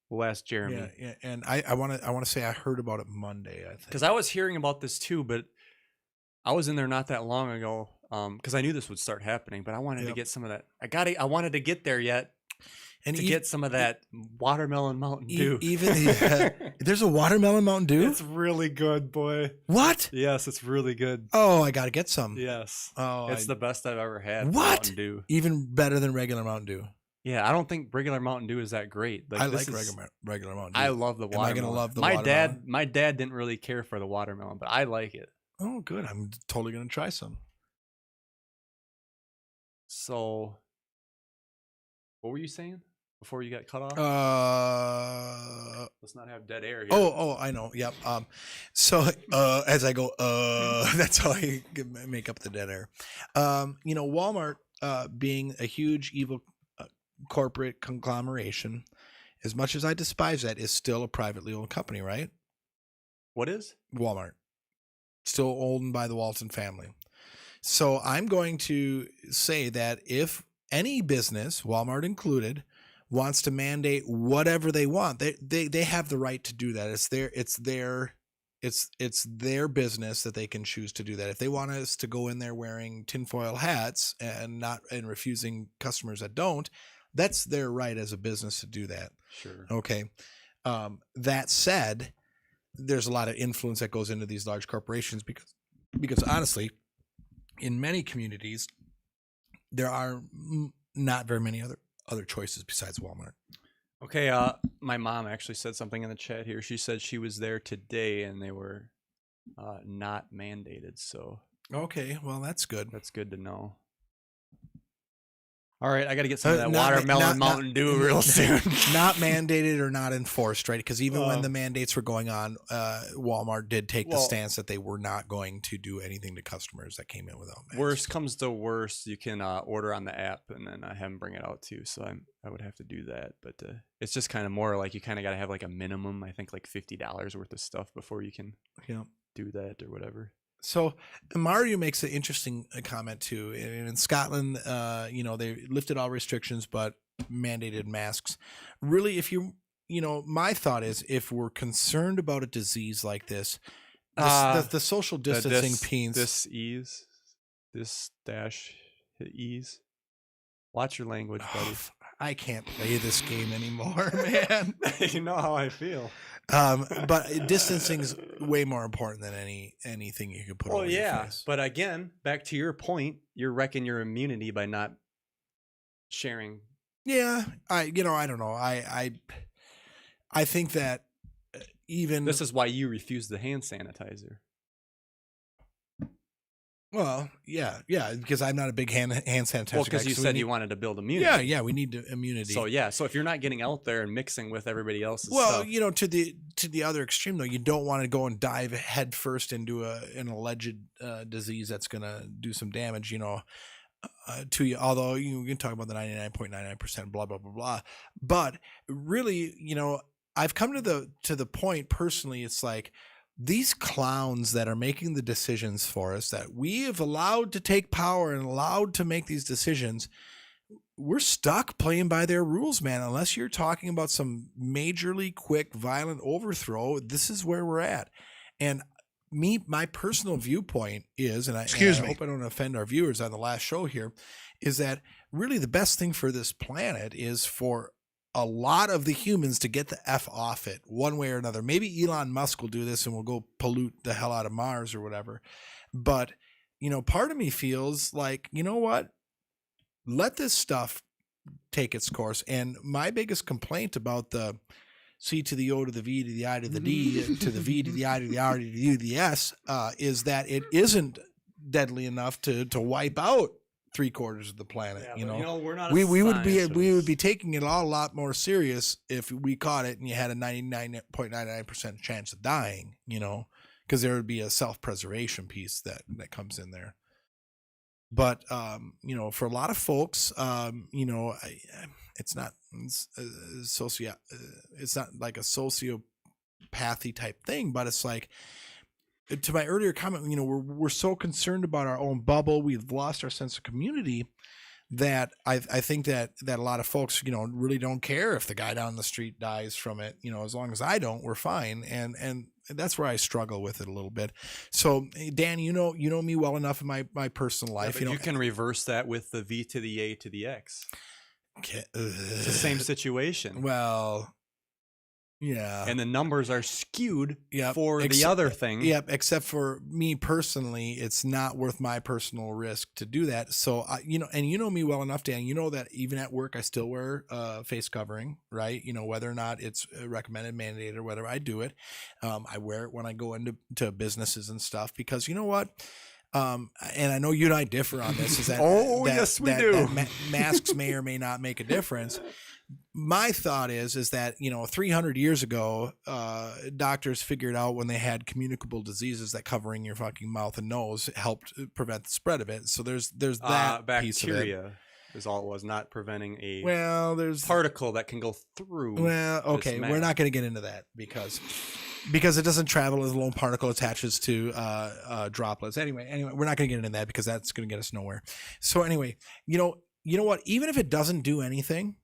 We'll ask Jeremy. Yeah, and I want to say I heard about it Monday. I think because I was hearing about this too, but I was in there not that long ago. Because I knew this would start happening, but I wanted to get some of that. I wanted to get there yet. And to get some of that watermelon Mountain Dew. There's a watermelon Mountain Dew? It's really good, boy. What? Yes, it's really good. Oh, I got to get some. Yes. Oh, it's the best I've ever had. What? Mountain Dew. Even better than regular Mountain Dew. Yeah, I don't think regular Mountain Dew is that great. I like regular Mountain Dew. I love the watermelon. Am I going to love the watermelon? My dad didn't really care for the watermelon, but I like it. Oh, good. I'm totally going to try some. So, what were you saying? Before you got cut off? Let's not have dead air here. Oh, I know. Yep. So as I go, that's how I make up the dead air. Walmart, being a huge evil corporate conglomeration, as much as I despise that, is still a privately owned company, right? What is? Walmart. Still owned by the Walton family. So I'm going to say that if any business, Walmart included, wants to mandate whatever they want, they have the right to do that. It's their business that they can choose to do that. If they want us to go in there wearing tinfoil hats and refusing customers that don't, that's their right as a business to do that. Sure. Okay. That said, there's a lot of influence that goes into these large corporations because honestly, in many communities, there are not very many other choices besides Walmart. Okay, my mom actually said something in the chat here. She said she was there today and they were not mandated. So okay, well that's good. That's good to know. All right, I got to get some of that watermelon Mountain Dew real soon. Not mandated or not enforced, right? Because even when the mandates were going on, Walmart did take the stance that they were not going to do anything to customers that came in without masks. Worst comes to worst, you can order on the app and then have them bring it out too. So I would have to do that, but it's just kind of more like you kind of got to have like a minimum. I think like $50 worth of stuff before you can do that or whatever. So Mario makes an interesting comment too. In Scotland, they lifted all restrictions but mandated masks. Really, if my thought is if we're concerned about a disease like this, the social distancing piece. This ease. Watch your language, buddy. I can't play this game anymore, man. You know how I feel. But distancing is way more important than anything you could put on your face. But again, back to your point, you're wrecking your immunity by not sharing. Yeah, I don't know. I think that even this is why you refuse the hand sanitizer. Well, yeah, because I'm not a big hand sanitizer. Well, because you said you wanted to build immunity. Yeah, we need immunity. So if you're not getting out there and mixing with everybody else's stuff. Well, to the other extreme though, you don't want to go and dive head first into an alleged disease that's going to do some damage, to you. Although you can talk about the 99.99% blah blah blah blah, but really, I've come to the point personally. It's like, these clowns that are making the decisions for us, that we have allowed to take power and allowed to make these decisions, we're stuck playing by their rules, man. Unless you're talking about some majorly quick, violent overthrow, this is where we're at. And my personal viewpoint is, and I hope I don't offend our viewers on the last show here, is that really the best thing for this planet is for a lot of the humans to get the F off it one way or another. Maybe Elon Musk will do this and we'll go pollute the hell out of Mars or whatever. But, part of me feels like, you know what? Let this stuff take its course. And my biggest complaint about the C to the O to the V to the I to the D to the V to the I to the R to the U to the S is that it isn't deadly enough to wipe out 3/4 of the planet. Yeah, we're not. We would be taking it all a lot more serious if we caught it and you had a 99.99% chance of dying. because there would be a self-preservation piece that comes in there. But you know, for a lot of folks, you know, it's not it's not like a sociopathy type thing, but it's like, to my earlier comment, you know, we're so concerned about our own bubble, we've lost our sense of community, that I think that a lot of folks, you know, really don't care if the guy down the street dies from it. You know, as long as I don't, we're fine. And that's where I struggle with it a little bit. So Dan, you know me well enough in my personal life. Yeah, you can reverse that with the V to the A to the X. Okay. It's the same situation. Well, yeah. And the numbers are skewed for the Except, other thing. Yep. Except for me personally, it's not worth my personal risk to do that. So, you know, and you know me well enough, Dan, you know that even at work, I still wear face covering, right? You know, whether or not it's recommended, mandated, or whether I do it. I wear it when I go into businesses and stuff, because you know what? And I know you and I differ on this, is that, yes, we do. That masks may or may not make a difference. My thought is that, you know, 300 years ago, doctors figured out when they had communicable diseases that covering your fucking mouth and nose helped prevent the spread of it. So there's that piece of it. Bacteria is all it was, not preventing a there's particle that can go through. Well, okay, we're not going to get into that because it doesn't travel as a lone particle attaches to droplets. Anyway, we're not going to get into that because that's going to get us nowhere. So anyway, you know what? Even if it doesn't do anything,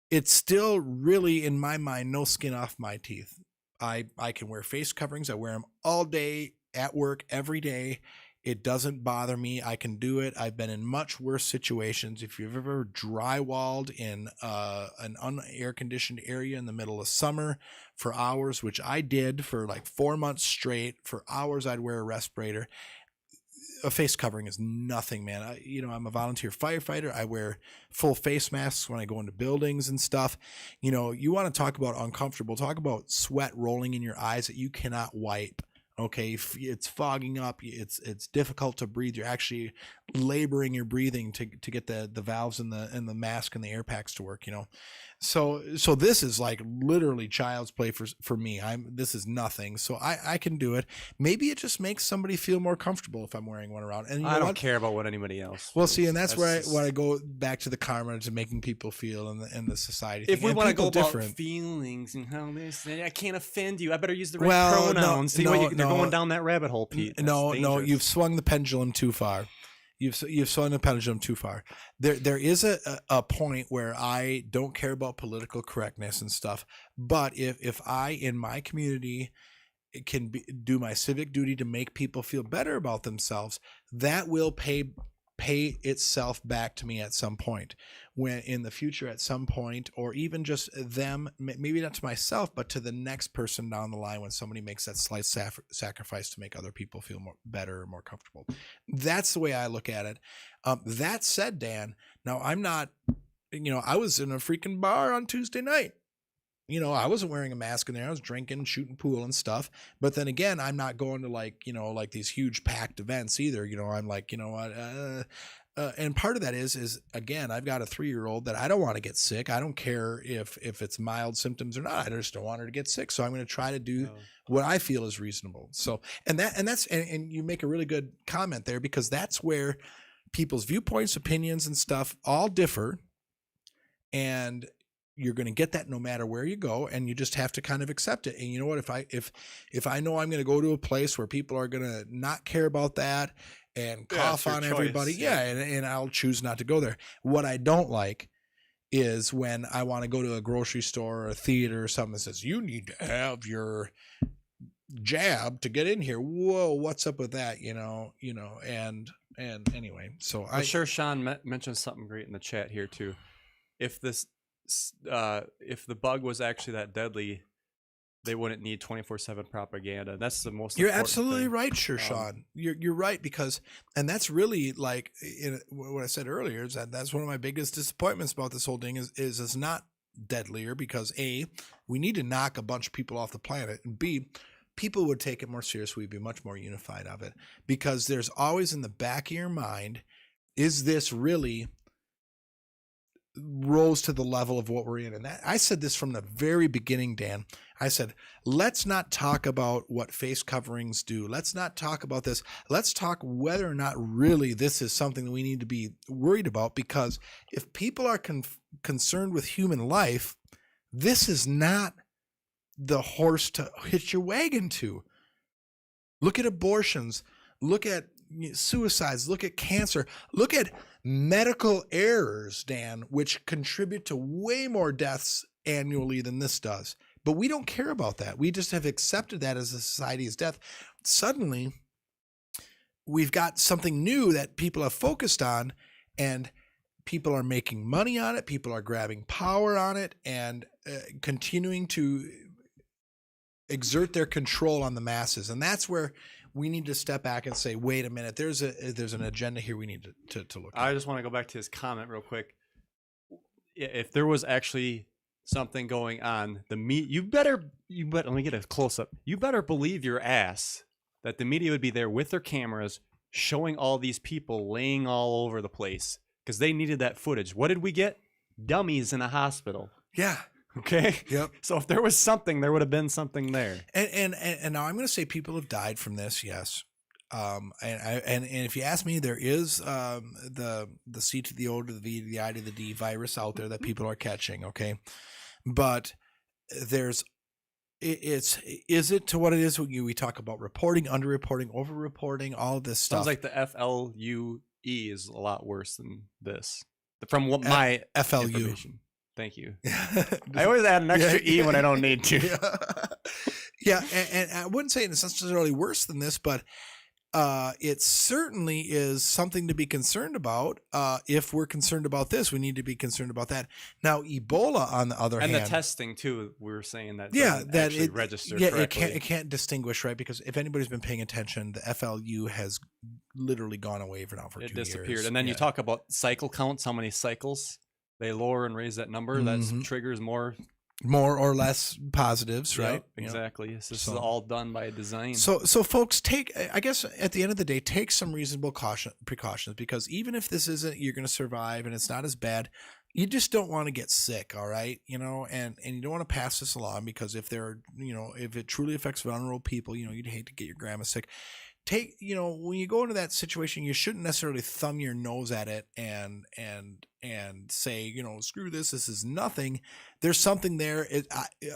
it's still really, in my mind, no skin off my teeth. I can wear face coverings. I wear them all day at work, every day. It doesn't bother me. I can do it. I've been in much worse situations. If you've ever drywalled in an unair conditioned area in the middle of summer for hours, which I did for like 4 months straight, for hours I'd wear a respirator. A face covering is nothing, man. I'm a volunteer firefighter. I wear full face masks when I go into buildings and stuff. You know, you want to talk about uncomfortable, talk about sweat rolling in your eyes that you cannot wipe. Okay. It's fogging up. It's difficult to breathe. You're actually laboring your breathing to get the valves and the mask and the air packs to work, you know? So this is like literally child's play for me. This is nothing. So I can do it. Maybe it just makes somebody feel more comfortable if I'm wearing one around. And I don't care about what anybody else feels. Well, see, and that's where I go back to the karma, to making people feel in the society. If we want to go different about feelings and how this, I can't offend you. I better use the right pronouns. They're going down that rabbit hole, Pete. That's dangerous. You've swung the pendulum too far. You've swung the pendulum too far. There is a point where I don't care about political correctness and stuff, but if I in my community can do my civic duty to make people feel better about themselves, that will pay itself back to me at some point, when in the future, at some point, or even just them, maybe not to myself, but to the next person down the line, when somebody makes that slight sacrifice to make other people feel better or more comfortable. That's the way I look at it. That said, Dan, now I'm not, I was in a freaking bar on Tuesday night. I wasn't wearing a mask in there. I was drinking, shooting pool and stuff. But then again, I'm not going to like these huge packed events either. I'm like, and part of that is again, I've got a 3-year-old that I don't want to get sick. I don't care if it's mild symptoms or not. I just don't want her to get sick. So I'm going to try to do what I feel is reasonable. So, and you make a really good comment there, because that's where people's viewpoints, opinions and stuff all differ. And you're going to get that no matter where you go, and you just have to kind of accept it. And you know what, if I know I'm going to go to a place where people are going to not care about that and cough on everybody, and I'll choose not to go there. What I don't like is when I want to go to a grocery store or a theater or something that says, you need to have your jab to get in here. Whoa, what's up with that? And anyway, so I'm sure Sean mentioned something great in the chat here too. If the bug was actually that deadly, they wouldn't need 24/7 propaganda. That's the most. You're absolutely thing. Right, sure, Sean. You're right, because, and that's really like what I said earlier, is that's one of my biggest disappointments about this whole thing is it's not deadlier, because A, we need to knock a bunch of people off the planet, and B, people would take it more seriously. We'd be much more unified of it, because there's always in the back of your mind, is this really rose to the level of what we're in? And that, I said this from the very beginning, Dan. I said, let's not talk about what face coverings do. Let's not talk about this. Let's talk whether or not really this is something that we need to be worried about, because if people are concerned with human life, this is not the horse to hitch your wagon to. Look at abortions. Look at suicides. Look at cancer. Look at medical errors, Dan, which contribute to way more deaths annually than this does. But we don't care about that. We just have accepted that as a society as death. Suddenly, we've got something new that people have focused on, and people are making money on it. People are grabbing power on it and continuing to exert their control on the masses. And that's where we need to step back and say, wait a minute, there's an agenda here we need to look at. I just want to go back to his comment real quick. If there was actually something going on, you better let me get a close up. You better believe your ass that the media would be there with their cameras showing all these people laying all over the place because they needed that footage. What did we get? Dummies in a hospital. Yeah. Okay. Yep. So if there was something, there would have been something there. And now I'm going to say people have died from this. Yes. And if you ask me, there is the C to the O to the V to the I to the D virus out there that people are catching. Okay. But is it to what it is? We talk about reporting, underreporting, overreporting, all of this stuff. Sounds like the FLUE is a lot worse than this. From what my FLU. Information. Thank you. I always add an extra E when I don't need to. Yeah, and I wouldn't say it's necessarily worse than this, but it certainly is something to be concerned about. If we're concerned about this, we need to be concerned about that. Now, Ebola, on the other hand, and the testing too. We were saying that that it registered. Yeah, correctly. it can't distinguish, right? Because if anybody's been paying attention, the FLU has literally gone away for 2 years. It disappeared, and then you talk about cycle counts. How many cycles they lower and raise that number? That triggers more or less positives, right? Yep, exactly. This is all done by design. So folks, I guess at the end of the day, take some reasonable precautions, because even if this isn't, you're going to survive and it's not as bad, you just don't want to get sick. All right. And you don't want to pass this along, because if if it truly affects vulnerable people, you'd hate to get your grandma sick. When you go into that situation, you shouldn't necessarily thumb your nose at it and say, screw this is nothing. There's something there.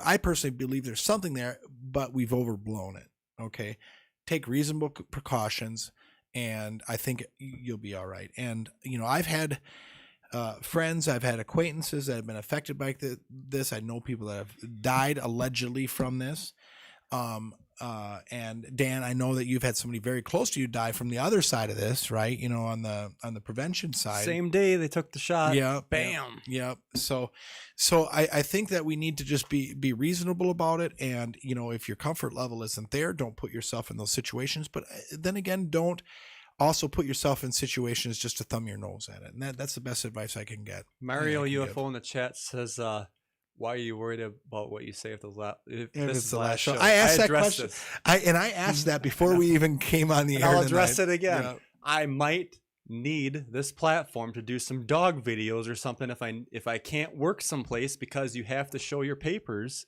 I personally believe there's something there, but we've overblown it. Okay. Take reasonable precautions, and I think you'll be all right. And, I've had friends, I've had acquaintances that have been affected by this. I know people that have died allegedly from this. And Dan, I know that you've had somebody very close to you die from the other side of this, right? On the prevention side. Same day they took the shot. Yeah. Bam. Yeah. So I think that we need to just be reasonable about it. And, if your comfort level isn't there, don't put yourself in those situations. But then again, don't also put yourself in situations just to thumb your nose at it. And that's the best advice I can get. Mario UFO in the chat says, why are you worried about what you say if this is the last show? I asked that question. I asked that before we even came on the air. I'll address it again. Yeah. I might need this platform to do some dog videos or something if I can't work someplace because you have to show your papers.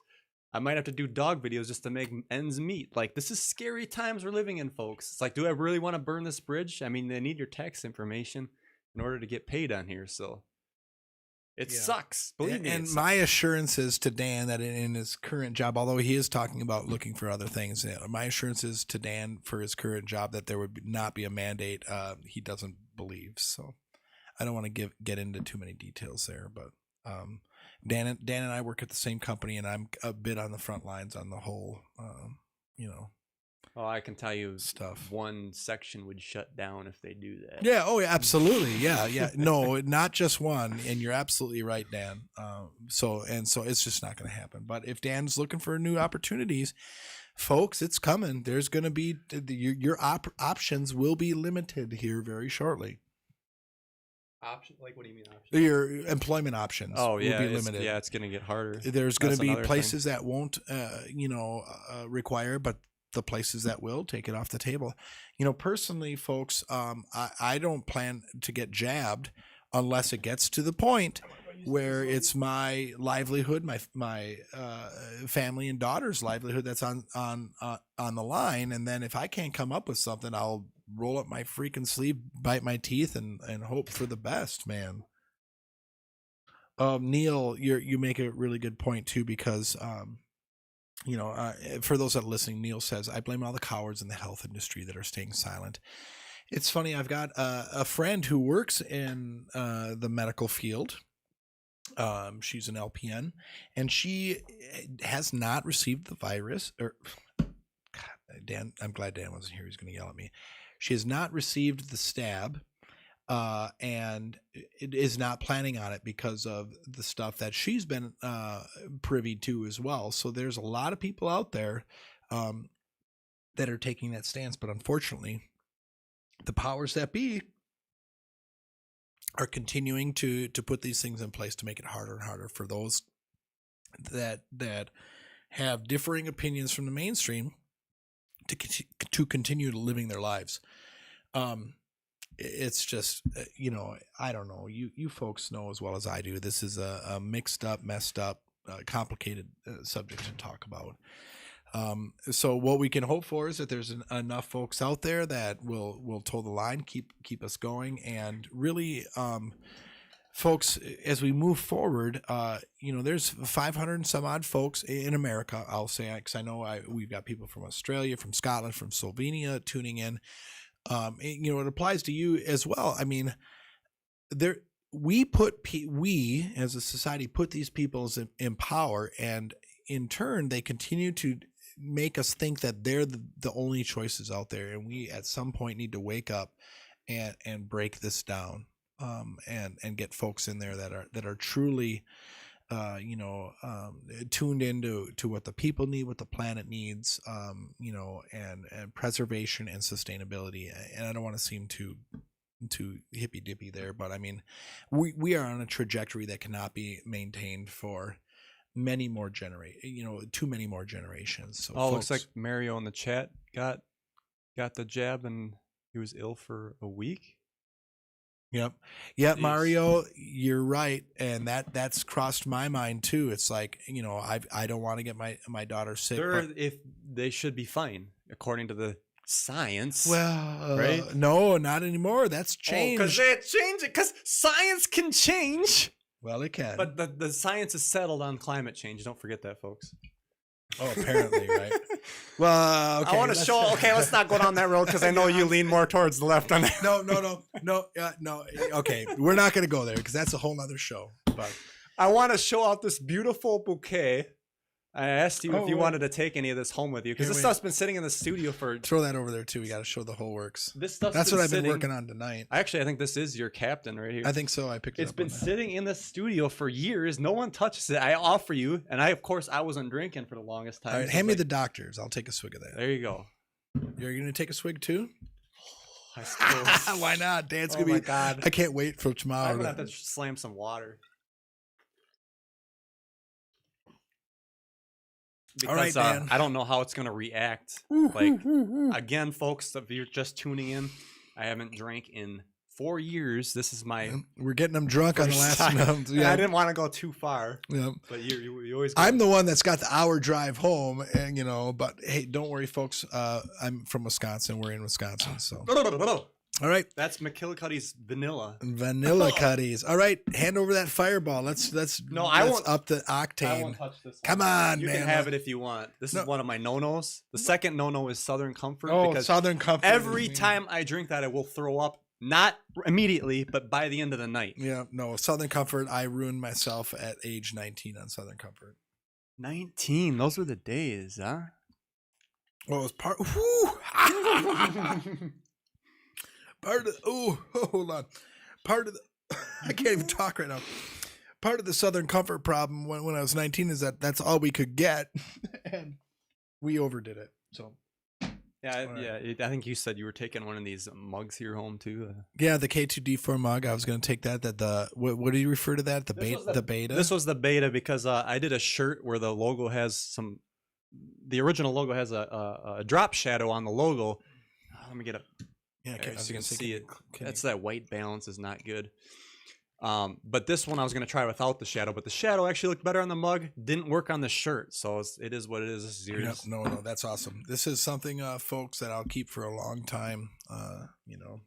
I might have to do dog videos just to make ends meet. Like, this is scary times we're living in, folks. It's like, do I really want to burn this bridge? I mean, they need your tax information in order to get paid on here, so it sucks. Believe me. And my assurance is to Dan that in his current job, although he is talking about looking for other things, my assurance is to Dan for his current job that there would not be a mandate. He doesn't believe. So I don't want to get into too many details there, but Dan and I work at the same company, and I'm a bit on the front lines on the whole, Oh, I can tell you stuff. One section would shut down if they do that. Yeah. Oh, yeah, absolutely. Yeah. No, not just one. And you're absolutely right, Dan. So it's just not going to happen. But if Dan's looking for new opportunities, folks, it's coming. There's going to be your options will be limited here very shortly. Option? Like, what do you mean options? Your employment options will be limited. It's going to get harder. There's going to be places that won't, require, but the places that will take it off the table. Personally, folks, I don't plan to get jabbed unless it gets to the point where it's my livelihood, my family and daughter's livelihood that's on the line. And then if I can't come up with something, I'll roll up my freaking sleeve, bite my teeth, and hope for the best, man. Neil, you make a really good point too, because for those that are listening, Neil says, I blame all the cowards in the health industry that are staying silent. It's funny. I've got a friend who works in the medical field. She's an LPN, and she has not received the virus. Or, God, Dan, I'm glad Dan wasn't here. He's going to yell at me. She has not received the stab, and it is not planning on it because of the stuff that she's been privy to as well. So there's a lot of people out there that are taking that stance, but unfortunately, the powers that be are continuing to put these things in place to make it harder and harder for those that have differing opinions from the mainstream to continue living their lives. It's just, I don't know. You folks know as well as I do. This is a mixed up, messed up, complicated subject to talk about. So what we can hope for is that there's enough folks out there that will toe the line, keep us going, and really, folks, as we move forward, there's 500 and some odd folks in America. I'll say, because I know we've got people from Australia, from Scotland, from Slovenia tuning in. It applies to you as well. I mean, we as a society put these people in power, and in turn, they continue to make us think that they're the only choices out there, and we at some point need to wake up and break this down, and get folks in there that are truly tuned into what the people need, what the planet needs, and preservation and sustainability. And I don't want to seem too hippy dippy there, but I mean, we are on a trajectory that cannot be maintained for many more too many more generations. So looks like Mario in the chat got the jab and he was ill for a week. Yep. Yeah, Mario, you're right, and that's crossed my mind too. It's like, I don't want to get my daughter sick. If they should be fine according to the science. Well, right? No, not anymore. That's changed. Because they changed it. Because science can change. Well, it can. But the science is settled on climate change. Don't forget that, folks. Oh, apparently, right? Well, okay. I want to show. Okay, let's not go down that road because I know you lean more towards the left on that. No. Okay, we're not going to go there because that's a whole nother show. But I want to show out this beautiful bouquet. I asked you if you wanted to take any of this home with you because this stuff's been sitting in the studio for. Throw that over there too. We got to show the whole works. This stuff. That's what I've been working on tonight. Actually, I think this is your captain right here. I think so. I picked it up. It's been sitting in the studio for years. No one touches it. I offer you, and I wasn't drinking for the longest time. All right, hand me the doctors. I'll take a swig of that. There you go. You're gonna take a swig too? I suppose. Why not? Dan's gonna be. God. I can't wait for tomorrow. I'm gonna have to slam some water. Because, all right, Dan. I don't know how it's going to react. Again, folks, if you're just tuning in, I haven't drank in 4 years. This is my. We're getting them drunk on the last one. Yeah. I didn't want to go too far. Yeah. But you always. I'm the one that's got the hour drive home, and But hey, don't worry, folks. I'm from Wisconsin. We're in Wisconsin, so. No. All right. That's McKillicuddy's vanilla. Vanilla Cuddies. All right, hand over that fireball. Let's I won't up the octane. I won't touch this. Come on, you man. You can have it if you want. This is one of my no-nos. The second no-no is Southern Comfort. Oh, because Southern Comfort. Every time I drink that, I will throw up. Not immediately, but by the end of the night. Yeah, no, Southern Comfort. I ruined myself at age 19 on Southern Comfort. 19. Those were the days, huh? Well, it was part. Part of hold on. Part of the I can't even talk right now. Part of the Southern Comfort problem when I was 19 is that's all we could get, and we overdid it. So I think you said you were taking one of these mugs here home too. Yeah, the K2D4 mug. I was going to take that. What do you refer to that? The beta. This was the beta because I did a shirt where the logo has the original logo has a drop shadow on the logo. Let me get a. Yeah, so you can see it. That's that white balance is not good. But this one I was going to try without the shadow, but the shadow actually looked better on the mug. Didn't work on the shirt. So it is what it is. This is yours. Yep, no, that's awesome. This is something, folks, that I'll keep for a long time, you know,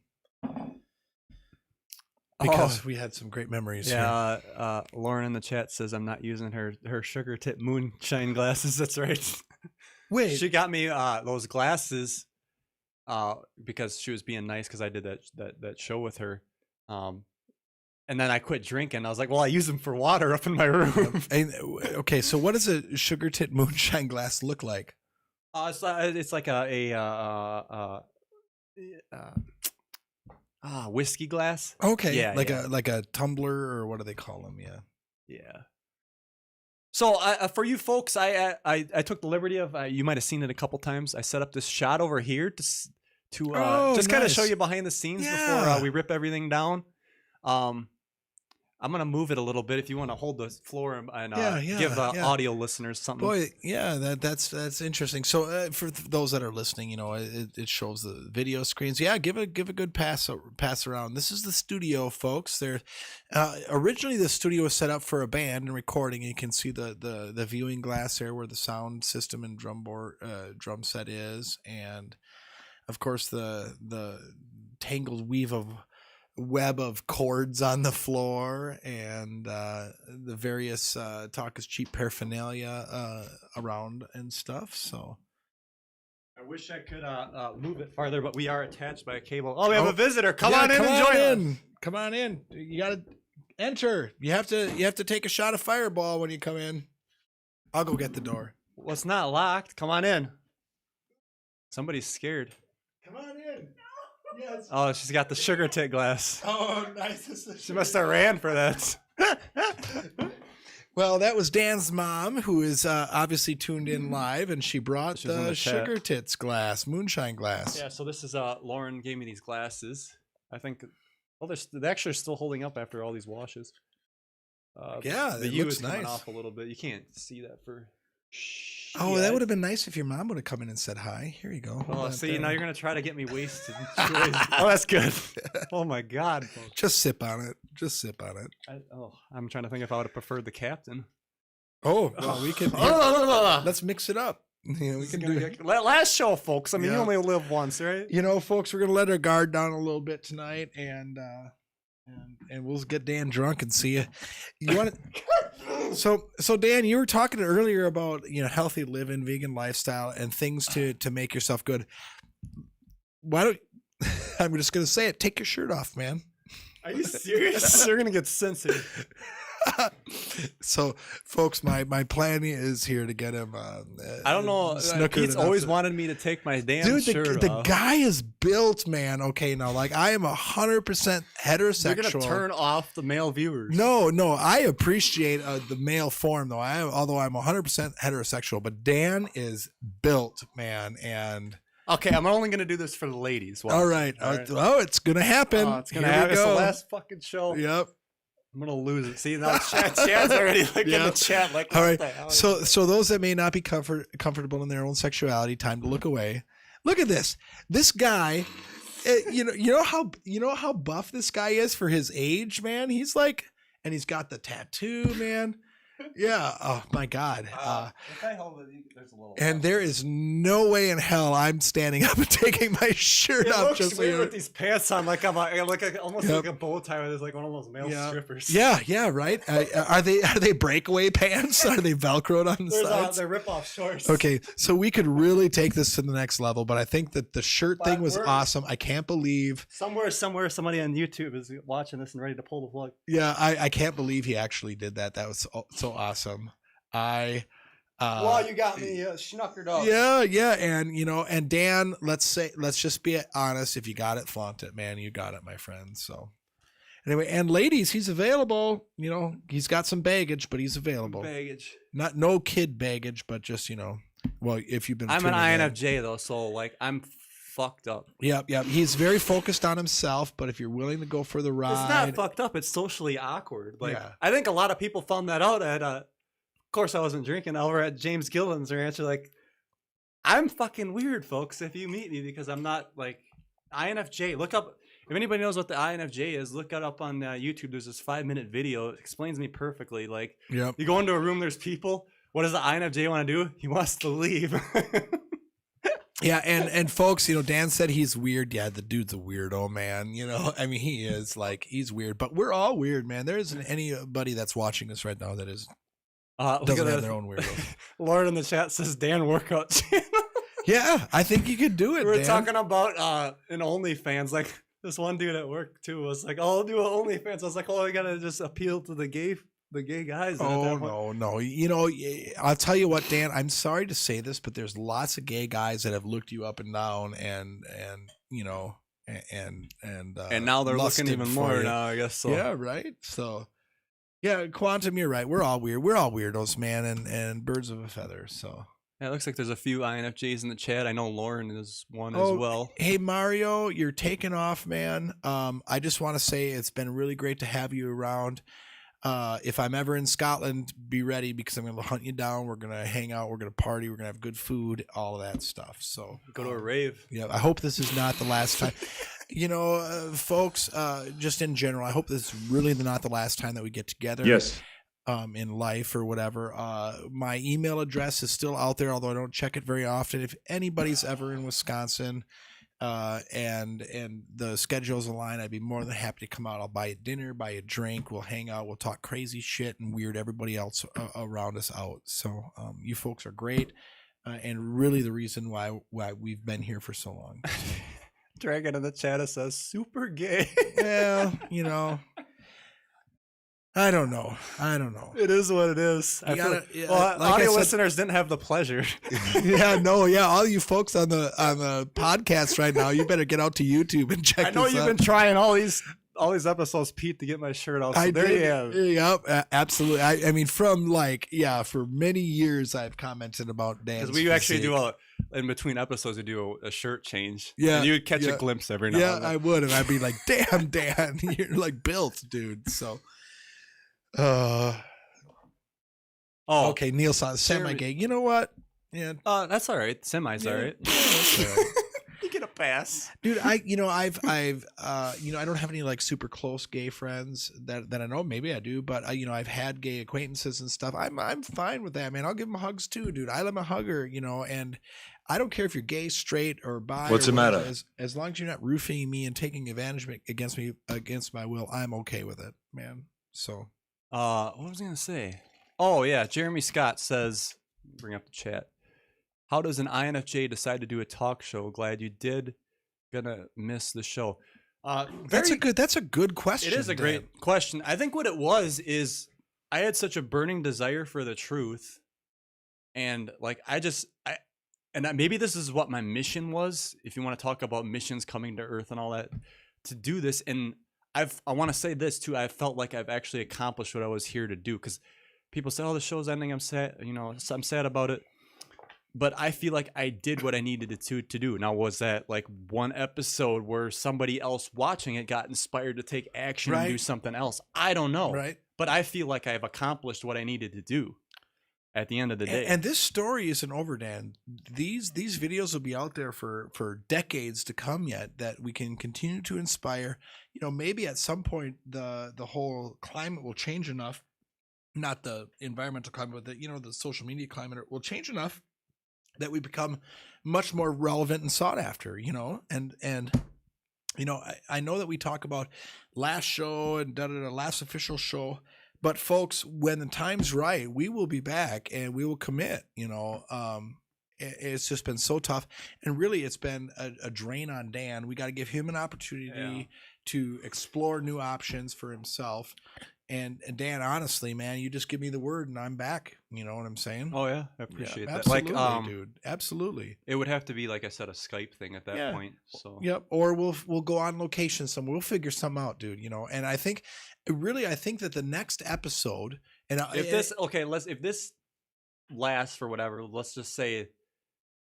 because we had some great memories. Yeah. Lauren in the chat says I'm not using her sugar tip moonshine glasses. That's right. Wait, She got me those glasses because she was being nice because I did that show with her. And then I quit drinking. I was like, well, I use them for water up in my room. okay, so what does a sugar tit moonshine glass look like? It's like a whiskey glass. Okay, Yeah, like a tumbler, or what do they call them? Yeah. Yeah. So for you folks, I took the liberty of you might have seen it a couple times. I set up this shot over here to just kind of show you behind the scenes before we rip everything down. I'm gonna move it a little bit if you want to hold the floor and give audio listeners something. Boy, yeah, that's interesting. So for those that are listening, you know, it shows the video screens. Yeah, give a good pass around. This is the studio, folks. There, originally the studio was set up for a band and recording. And you can see the viewing glass there where the sound system and drum set is, and of course the tangled web of cords on the floor, and the various Talk is Cheap paraphernalia around and stuff. So I wish I could move it farther, but we are attached by a cable. Oh, we have a visitor. Come on in and join us. Come on in. You gotta enter. You have to take a shot of Fireball when you come in. I'll go get the door. Well, it's not locked. Come on in. Somebody's scared. Come on in. Yes. Oh, she's got the sugar tit glass. Oh, nice. She must have ran for that. Well, that was Dan's mom, who is obviously tuned in live, and she brought the sugar tits glass, moonshine glass. Yeah, so this is Lauren gave me these glasses. I think, they're actually still holding up after all these washes. Yeah, the it U looks is coming nice. off a little bit. You can't see that for. Oh, that would have been nice if your mom would have come in and said hi. Here you go. Oh, see, now you're gonna try to get me wasted. Oh, that's good. Oh my God. Just sip on it. Just sip on it. I'm trying to think if I would have preferred the captain. Oh, well, we can. Let's mix it up. You know, we can do last show, folks. I mean, you only live once, right? You know, folks, we're gonna let our guard down a little bit tonight, and we'll get Dan drunk and see you. You want to? So Dan, you were talking earlier about, you know, healthy living, vegan lifestyle, and things to make yourself good. Why don't I'm just gonna say it? Take your shirt off, man. Are you serious? You're gonna get censored. So, folks, my plan is here to get him. I don't know. Pete's always wanted me to take my damn shirt off. The guy is built, man. Okay, now, like, I am 100% heterosexual. You're gonna turn off the male viewers. No, I appreciate the male form, though. Although I'm 100% heterosexual, but Dan is built, man, and. Okay, I'm only gonna do this for the ladies. All right. Oh, it's gonna happen. It's gonna happen. It's the last fucking show. Yep. I'm gonna lose it. See, now Chad's already like in the chat. Like, all right. So those that may not be comfortable in their own sexuality, time to look away. Look at this. This guy, you know how buff this guy is for his age, man. He's like, and he's got the tattoo, man. Yeah. Oh my God. If I hold it, there's a little. And there is no way in hell I'm standing up and taking my shirt off. Looks just weird with these pants on, like I'm almost like a bow tie. Where there's like one of those male strippers. Yeah, right. Are they breakaway pants? Are they velcroed on the sides? They're rip-off shorts. Okay, so we could really take this to the next level, but I think that the shirt thing was awesome. I can't believe somewhere somebody on YouTube is watching this and ready to pull the plug. Yeah, I can't believe he actually did that. That was so awesome. Well, you got me schnuckered up. Yeah, and Dan, let's just be honest. If you got it, flaunt it, man. You got it, my friend. So anyway, and ladies, he's available. You know, he's got some baggage, but he's available. No kid baggage, but just, you know, well, if you've been. I'm an INFJ though, so like I'm fucked up. Yep. He's very focused on himself, but if you're willing to go for the ride, it's not fucked up. It's socially awkward. Like I think a lot of people found that out at. Of course, I wasn't drinking over at James Gillen's ranch. Like, I'm fucking weird, folks. If you meet me, because I'm not like INFJ. Look up If anybody knows what the INFJ is, look it up on YouTube. There's this 5-minute video. It explains me perfectly. Like, Yep. you go into a room, there's people. What does the INFJ want to do? He wants to leave. Yeah, and folks, Dan said he's weird. Yeah, the dude's a weirdo, man. I mean, he is he's weird, but we're all weird, man. There isn't anybody that's watching us right now that is doesn't have their own weirdos. Lauren in the chat says Dan workout channel. Yeah, I think you could do it. We were Dan. talking about an OnlyFans. Like this one dude at work too was like, "Oh, I'll do an OnlyFans." I was like, "Oh, I gotta just appeal to the gay guys." Oh no! I'll tell you what, Dan. I'm sorry to say this, but there's lots of gay guys that have looked you up and down, and now they're looking even more now. I guess so. Yeah, right. So, yeah, Quantum, you're right. We're all weird. We're all weirdos, man, and birds of a feather. So. Yeah, it looks like there's a few INFJs in the chat. I know Lauren is one as well. Hey, Mario, you're taking off, man. I just want to say it's been really great to have you around. If I'm ever in Scotland, be ready because I'm going to hunt you down. We're going to hang out. We're going to party. We're going to have good food, all of that stuff. So go to a rave. Yeah, I hope this is not the last time. Folks, just in general, I hope this is really not the last time that we get together. Yes. In life or whatever. My email address is still out there, although I don't check it very often. If anybody's ever in Wisconsin and the schedule's aligned, I'd be more than happy to come out. I'll buy you dinner, buy you a drink. We'll hang out. We'll talk crazy shit and weird everybody else around us out. So you folks are great and really the reason why we've been here for so long. Dragon in the chat says super gay. Well, I don't know. It is what it is. Audio listeners didn't have the pleasure. All you folks on the podcast right now, you better get out to YouTube and check. I know you've been trying all these episodes, Pete, to get my shirt out. So you have. Yep, absolutely. I mean, from for many years, I've commented about Dan's. Because we actually do in between episodes, we do a shirt change. Yeah, and you would catch a glimpse every now. Yeah, I would, and I'd be like, "Damn, Dan, you're like built, dude." So. Okay, Neil saw semi-gay. You know what? Yeah. That's all right. Semi's all right. That's all right. You get a pass, dude. I don't have any super close gay friends that I know. Maybe I do, but I've had gay acquaintances and stuff. I'm fine with that, man. I'll give them hugs too, dude. I'm a hugger, and I don't care if you're gay, straight, or bi. What's the matter? As long as you're not roofing me and taking advantage against my will, I'm okay with it, man. So. What was I gonna say? Oh yeah, Jeremy Scott says, bring up the chat. How does an INFJ decide to do a talk show? Glad you did. Gonna miss the show. That's a good question. It is a great question. I think what it was is I had such a burning desire for the truth, and maybe this is what my mission was. If you want to talk about missions coming to Earth and all that, to do this and. I want to say this too. I felt like I've actually accomplished what I was here to do because people say, "Oh, the show's ending. I'm sad. I'm sad about it." But I feel like I did what I needed to do. Now, was that like one episode where somebody else watching it got inspired to take action and do something else? I don't know. Right. But I feel like I've accomplished what I needed to do at the end of the day. And this story isn't over, Dan. These videos will be out there for decades to come yet that we can continue to inspire. Maybe at some point the whole climate will change enough, not the environmental climate, but the social media climate will change enough that we become much more relevant and sought after, and I know that we talk about last show and last official show. But folks, when the time's right, we will be back and we will commit. It's just been so tough, and really, it's been a drain on Dan. We got to give him an opportunity to explore new options for himself. And Dan, honestly, man, you just give me the word, and I'm back. You know what I'm saying? Oh yeah, I appreciate that. Absolutely, dude. Absolutely. It would have to be, like I said, a Skype thing at that point. So or we'll go on location somewhere. We'll figure something out, dude. And I think that the next episode, and if this lasts for whatever, let's just say,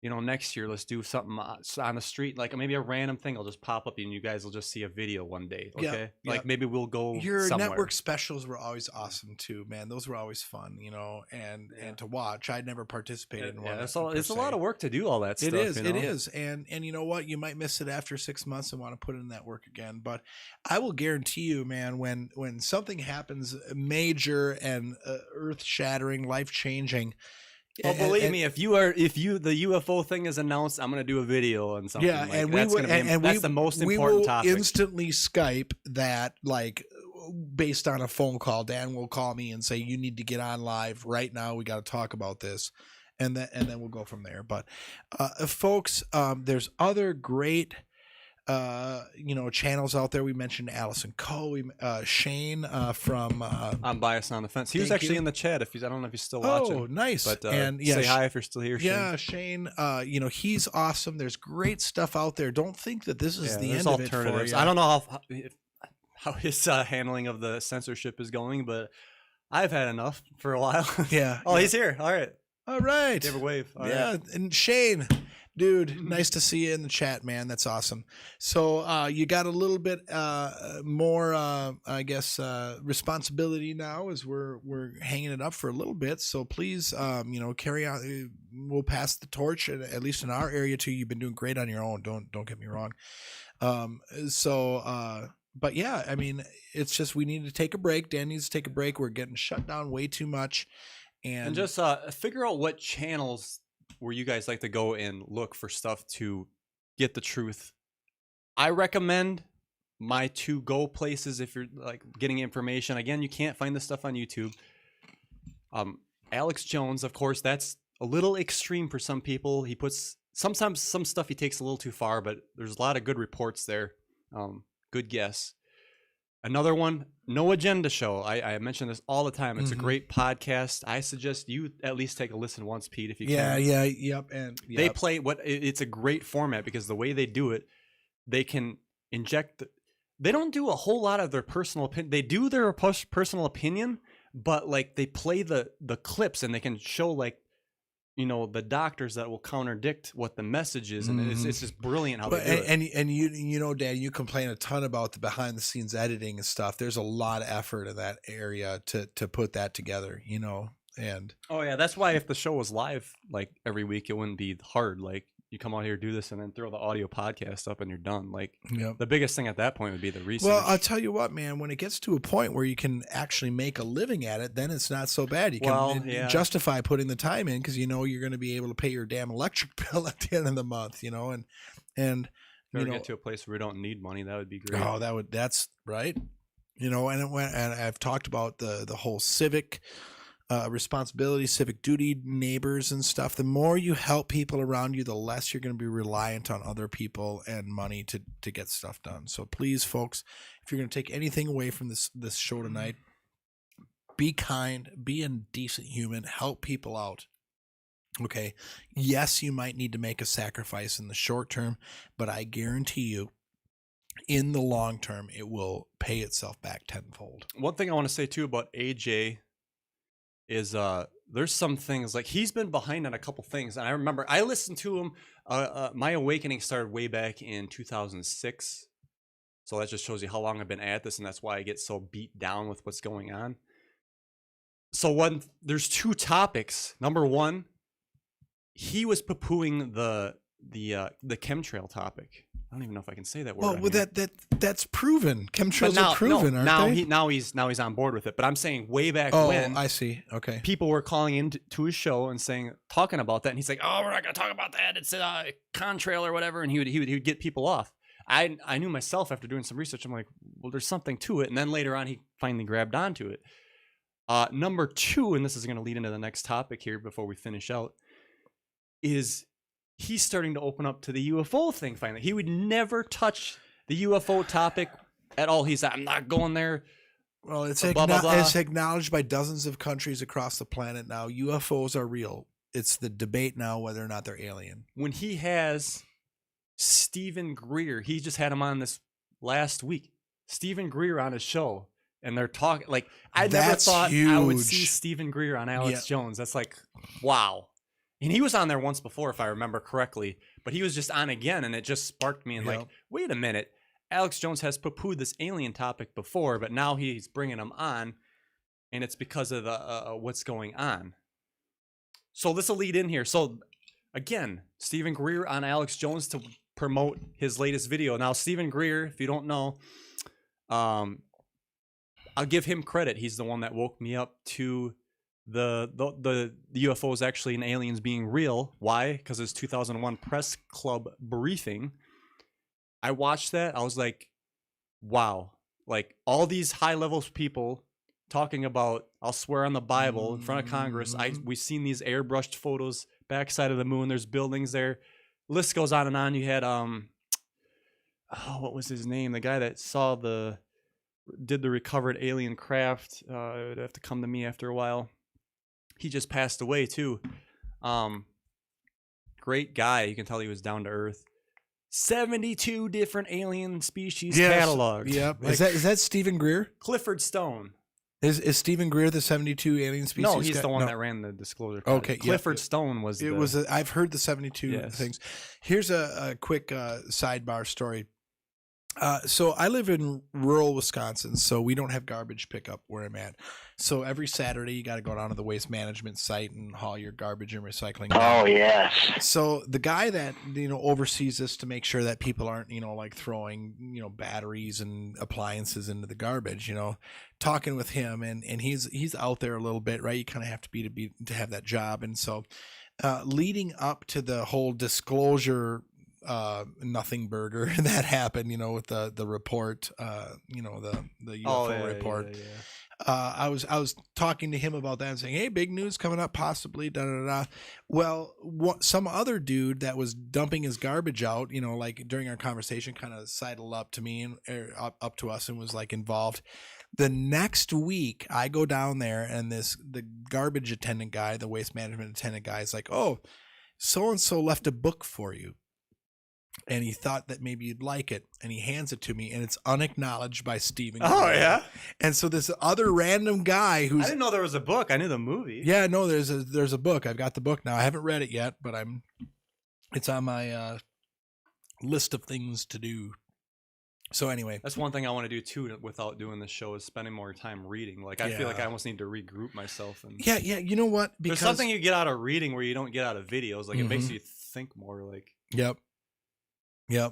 next year let's do something on the street, like maybe a random thing will just pop up and you guys will just see a video one day. Okay, like maybe we'll go your somewhere. Network specials were always awesome too, man. Those were always fun, and to watch. I never participated in one. It's a lot of work to do all that stuff. It is, and you know what, you might miss it after 6 months and want to put in that work again, but I will guarantee you, man, when something happens major and earth-shattering, life-changing. Oh, believe me, if the UFO thing is announced, I'm gonna do a video on something. Yeah, and that's the most important topic. We will instantly Skype that, like, based on a phone call. Dan will call me and say, "You need to get on live right now. We got to talk about this," and then we'll go from there. But, folks, there's other great channels out there. We mentioned Allison Coe, Shane from I'm biased on the fence. He was actually in the chat. I don't know if he's still watching. Oh, nice. But and say hi if you're still here, Shane. Yeah, Shane, he's awesome. There's great stuff out there. Don't think that this is the end of it for you. I don't know how his handling of the censorship is going, but I've had enough for a while. Yeah. He's here. All right. Give a wave. All right. And Shane, dude, nice to see you in the chat, man. That's awesome. So you got a little bit more, I guess, responsibility now as we're hanging it up for a little bit. So please, carry on. We'll pass the torch, at least in our area too. You've been doing great on your own. Don't get me wrong. But yeah, I mean, it's just we need to take a break. Dan needs to take a break. We're getting shut down way too much. And just figure out what channels where you guys like to go and look for stuff to get the truth. I recommend my two go places if you're like getting information. Again, you can't find this stuff on YouTube. Alex Jones, of course, that's a little extreme for some people. He puts sometimes some stuff he takes a little too far, but there's a lot of good reports there. Good guess. Another one, No Agenda Show. I mention this all the time. It's a great podcast. I suggest you at least take a listen once, Pete, if you can. Yep. And they play it's a great format because the way they do it, they can inject. They don't do a whole lot of their personal opinion. They do their personal opinion, but like they play the clips and they can show like, the doctors that will contradict what the message is, and it's just brilliant how they do it. And Dan, you complain a ton about the behind the scenes editing and stuff. There's a lot of effort in that area to put that together, and oh yeah, that's why if the show was live like every week, it wouldn't be hard. Like you come out here, do this, and then throw the audio podcast up, and you're done. Like the biggest thing at that point would be the research. Well, I'll tell you what, man. When it gets to a point where you can actually make a living at it, then it's not so bad. You can justify putting the time in because you're going to be able to pay your damn electric bill at the end of the month. And if we get to a place where we don't need money, that would be great. Oh, that's right. And I've talked about the whole civic responsibility, civic duty, neighbors and stuff. The more you help people around you, the less you're going to be reliant on other people and money to get stuff done. So please, folks, if you're going to take anything away from this show tonight, be kind, be a decent human, help people out. Okay. Yes, you might need to make a sacrifice in the short term, but I guarantee you in the long term, it will pay itself back tenfold. One thing I want to say too about AJ is there's some things like he's been behind on a couple things, and I remember I listened to him. My awakening started way back in 2006, so that just shows you how long I've been at this, and that's why I get so beat down with what's going on. So there's two topics. Number one, he was poo-pooing the chemtrail topic. I don't even know if I can say that word. Well, that's proven. Chemtrails are proven, aren't they? Now he's on board with it. But I'm saying way back when. Oh, I see. Okay. People were calling into his show and talking about that, and he's like, "Oh, we're not going to talk about that. It's a contrail or whatever." And he would get people off. I knew myself after doing some research. I'm like, well, there's something to it. And then later on, he finally grabbed onto it. Number two, and this is going to lead into the next topic here before we finish out, is he's starting to open up to the UFO thing finally. He would never touch the UFO topic at all. He's like, I'm not going there. Well, it's acknowledged by dozens of countries across the planet now. UFOs are real. It's the debate now whether or not they're alien. When he has Stephen Grier, he just had him on this last week. Stephen Grier on his show, and they're talking like I never thought huge. I would see Stephen Grier on Alex Jones. That's like, wow. And he was on there once before, if I remember correctly, but he was just on again, and it just sparked me and like, wait a minute, Alex Jones has poo-pooed this alien topic before, but now he's bringing him on, and it's because of the what's going on. So this will lead in here. So again, Stephen Grier on Alex Jones to promote his latest video. Now, Stephen Grier, if you don't know, I'll give him credit. He's the one that woke me up to the UFOs actually and aliens being real. Why? Because his 2001 press club briefing. I watched that. I was like, wow. Like all these high levels people talking about, I'll swear on the Bible in front of Congress. We've seen these airbrushed photos, backside of the moon. There's buildings there. List goes on and on. You had what was his name? The guy that did the recovered alien craft. It would have to come to me after a while. He just passed away too. Great guy. You can tell he was down to earth. 72 different alien species cataloged. Yep. Like, Is that Stephen Grier? Clifford Stone. Is Stephen Grier the 72 alien species? No, he's the one that ran the disclosure. Okay, Clifford Stone was. I've heard the 72 things. Here's a quick sidebar story. So I live in rural Wisconsin, so we don't have garbage pickup where I'm at. So every Saturday you got to go down to the waste management site and haul your garbage and recycling. Oh, yes. So the guy that, oversees this to make sure that people aren't, like throwing, batteries and appliances into the garbage, talking with him and he's out there a little bit, right? You kind of have to be to have that job. And so leading up to the whole disclosure nothing burger that happened, with the report, the UFO report. I was talking to him about that and saying, hey, big news coming up, possibly, da da da. Well, some other dude that was dumping his garbage out, like during our conversation, kind of sidled up to me and up to us and was like involved. The next week, I go down there and the garbage attendant guy, the waste management attendant guy, is like, oh, so and so left a book for you. And he thought that maybe you'd like it, and he hands it to me, and it's unacknowledged by Stephen. Oh, yeah? And so this other random guy I didn't know there was a book. I knew the movie. Yeah, no, there's a book. I've got the book now. I haven't read it yet, but it's on my list of things to do. So anyway. That's one thing I want to do, too, without doing this show, is spending more time reading. Like, I feel like I almost need to regroup myself. And Yeah, you know what? There's something you get out of reading where you don't get out of videos. Like, it makes you think more, like... Yep. Yeah.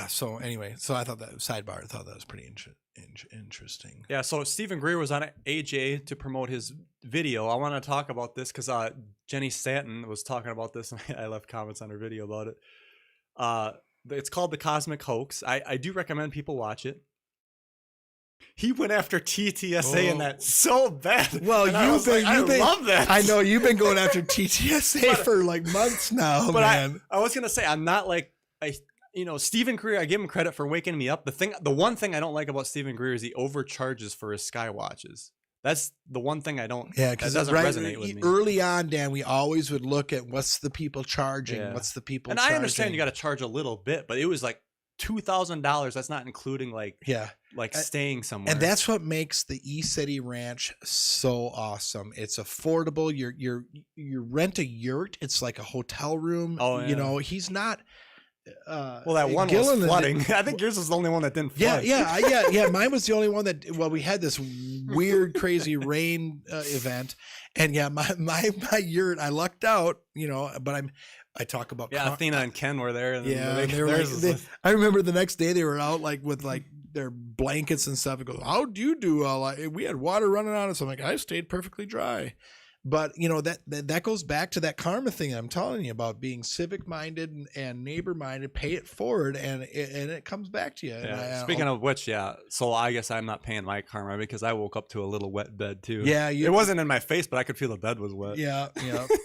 So anyway, I thought that was pretty interesting. Yeah. So Stephen Grier was on AJ to promote his video. I want to talk about this because Jenny Stanton was talking about this, and I left comments on her video about it. It's called The Cosmic Hoax. I do recommend people watch it. He went after TTSA and that so bad. Well, I love that. I know you've been going after TTSA for like months now, but man. I was gonna say I'm not like Stephen Grier. I give him credit for waking me up. The one thing I don't like about Stephen Grier is he overcharges for his Skywatches. That's the one thing I don't. Yeah, because that doesn't resonate with me. Early on, Dan, we always would look at what's the people charging. Yeah. What's the people? And charging. I understand you got to charge a little bit, but it was like $2,000. That's not including staying somewhere. And that's what makes the E-City Ranch so awesome. It's affordable. You rent a yurt. It's like a hotel room. Oh, yeah. He's not. Well, that one was flooding. I think yours was the only one that didn't flood. Yeah. Mine was the only one that. Well, we had this weird, crazy rain event, and my yurt. I lucked out, but I talk about Athena and Ken were there. And they were I remember the next day they were out with their blankets and stuff. It goes, how'd you do? We had water running on us. I'm like, I stayed perfectly dry. But that goes back to that karma thing I'm telling you about, being civic minded and neighbor minded. Pay it forward, and it comes back to you. Yeah. Speaking of which, so I guess I'm not paying my karma because I woke up to a little wet bed too. Yeah, it wasn't in my face, but I could feel the bed was wet. Yeah.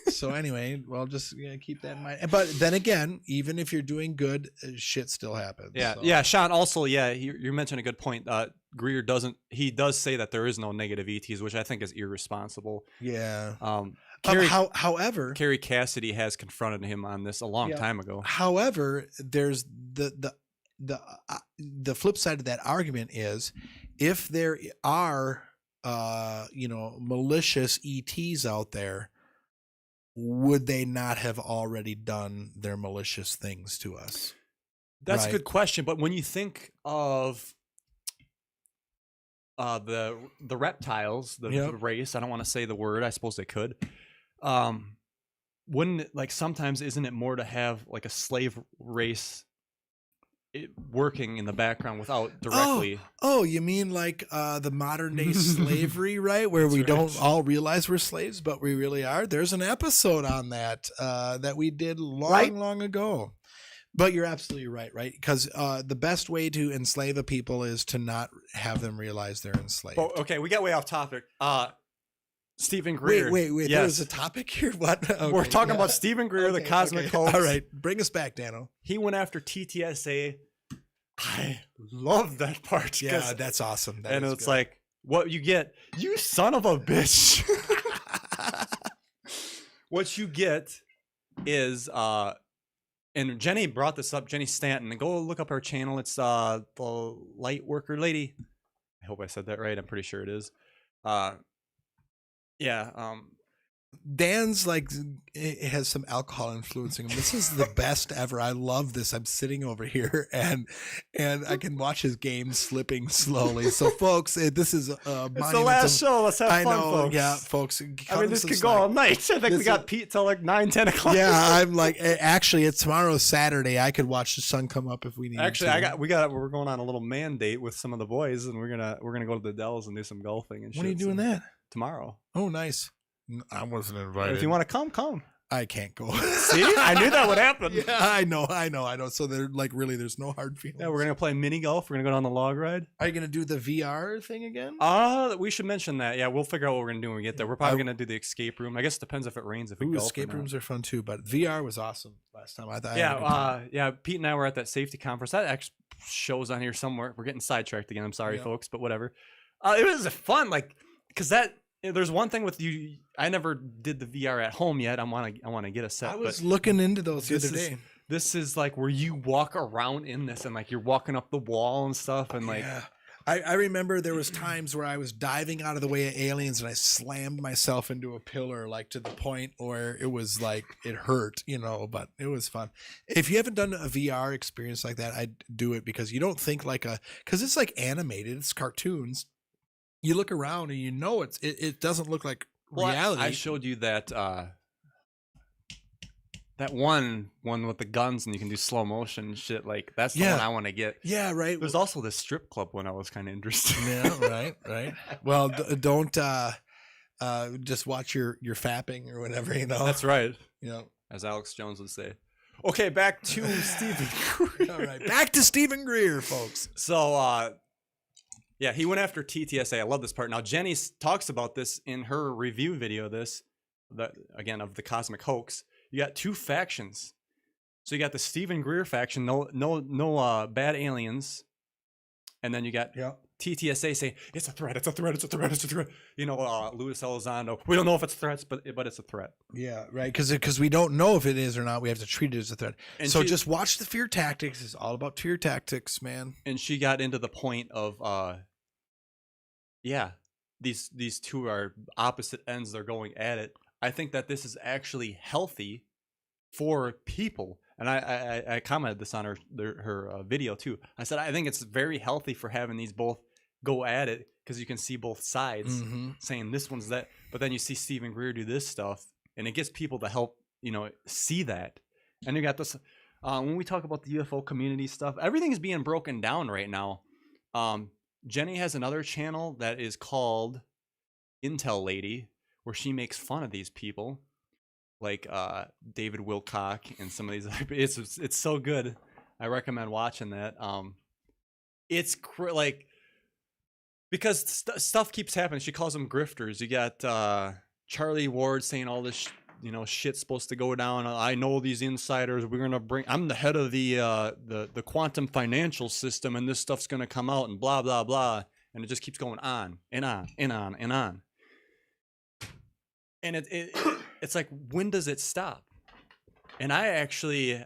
So anyway, well, just keep that in mind. But then again, even if you're doing good, shit still happens. Yeah, so. Yeah. Sean, also, you mentioned a good point. Grier does say that there is no negative ETs, which I think is irresponsible. Yeah. However, Carrie Cassidy has confronted him on this a long time ago. However, there's the flip side of that argument is, if there are malicious ETs out there, would they not have already done their malicious things to us? That's Right. a good question. But when you think of the reptiles, the Yep. race, I don't want to say the word. I suppose they could. Wouldn't it, like, sometimes isn't it more to have like a slave race working in the background without directly? Oh, you mean like the modern day slavery, right? Where That's we right. don't all realize we're slaves, but we really are. There's an episode on that that we did long ago. But you're absolutely right? Because the best way to enslave a people is to not have them realize they're enslaved. Oh, okay, we got way off topic. Stephen Grier. Wait. Yes. There's a topic here. What? Okay, We're talking yeah. about Stephen Grier, the cosmic hoax. All right, bring us back, Dano. He went after TTSA. I love that part. Yeah, that's awesome. That and is it's good. like, what you get, you son of a bitch. What you get is, and Jenny brought this up, Jenny Stanton. Go look up her channel. It's the Light Worker Lady. I hope I said that right. I'm pretty sure it is. Yeah. Dan's like, it has some alcohol influencing him. This is the best ever. I love this. I'm sitting over here and I can watch his game slipping slowly. So folks, this is It's the last show. Let's have I fun, know, folks. yeah, folks. I mean, this could go all night. I think we got Pete till like 9, 10 o'clock. Yeah, I'm like, actually, it's tomorrow's Saturday. I could watch the sun come up if we need. Actually, to. we're going on a little mandate with some of the boys, and we're gonna go to the Dells and do some golfing and shit. When are you doing that? Tomorrow. Oh, nice. I wasn't invited. If you want to come. I can't go. See, I knew that would happen. Yeah, I know. So they're like, really, there's no hard feelings. Yeah, we're gonna play mini golf. We're gonna go down the log ride. Are you gonna do the VR thing again? We should mention that. Yeah, we'll figure out what we're gonna do when we get there. We're probably gonna do the escape room. I guess it depends if it rains. If we golf escape or not. rooms are fun too, but VR was awesome last time. I thought. Yeah. Pete and I were at that safety conference. That actually shows on here somewhere. We're getting sidetracked again. I'm sorry, Yeah. folks, but whatever. It was fun, like, because that. There's one thing with you. I never did the VR at home yet. I want to get a set. I was looking into those the other day. This is like where you walk around in this, and like you're walking up the wall and stuff, and like. Yeah. I remember there was times where I was diving out of the way of aliens and I slammed myself into a pillar, like to the point where it was like it hurt, but it was fun. If you haven't done a VR experience like that, I'd do it because you don't think because it's like animated, it's cartoons. You look around and it doesn't look like reality. I showed you that that one with the guns and you can do slow motion and shit. Like that's the one I want to get. Yeah, right. There's also the strip club one I was kind of interested. Yeah, right. Well, don't just watch your fapping or whatever. That's right. As Alex Jones would say. Okay, back to Stephen Grier. All right, back to Stephen Grier, folks. So. Yeah, he went after TTSA. I love this part. Now, Jenny talks about this in her review video. Of the cosmic hoax. You got two factions. So you got the Stephen Grier faction, no bad aliens, and then you got TTSA saying it's a threat. Luis Elizondo. We don't know if it's threats, but it's a threat. Yeah, right. Because we don't know if it is or not. We have to treat it as a threat. And so just watch the fear tactics. It's all about fear tactics, man. And she got into the point of these two are opposite ends. They're going at it. I think that this is actually healthy for people. And I commented this on her video too. I said, I think it's very healthy for having these both go at it because you can see both sides saying this one's that. But then you see Stephen Grier do this stuff and it gets people to help, see that. And you got this, when we talk about the UFO community stuff, everything is being broken down right now. Jenny has another channel that is called Intel Lady, where she makes fun of these people, like David Wilcock and some of these. It's so good. I recommend watching that. It's like because stuff keeps happening. She calls them grifters. You got Charlie Ward saying all this. Shit's supposed to go down. I know these insiders. I'm the head of the quantum financial system, and this stuff's gonna come out and blah blah blah. And it just keeps going on and on and on and on. And it's like, when does it stop? And I actually,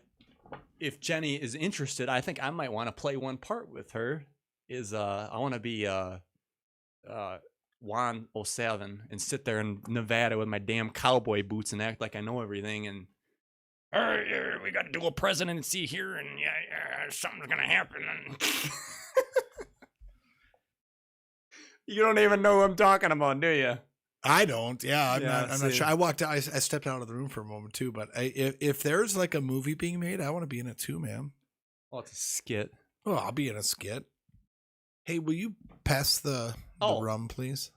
if Jenny is interested, I think I might want to play one part with her. I want to be 107 and sit there in Nevada with my damn cowboy boots and act like I know everything and we got to do a presidency here and something's gonna happen. You don't even know who I'm talking about, do you? I don't. Yeah, I'm not sure. I walked out. I stepped out of the room for a moment too. But if there's like a movie being made, I want to be in it too, man. Oh, it's a skit. Oh, I'll be in a skit. Hey, will you pass the rum, please?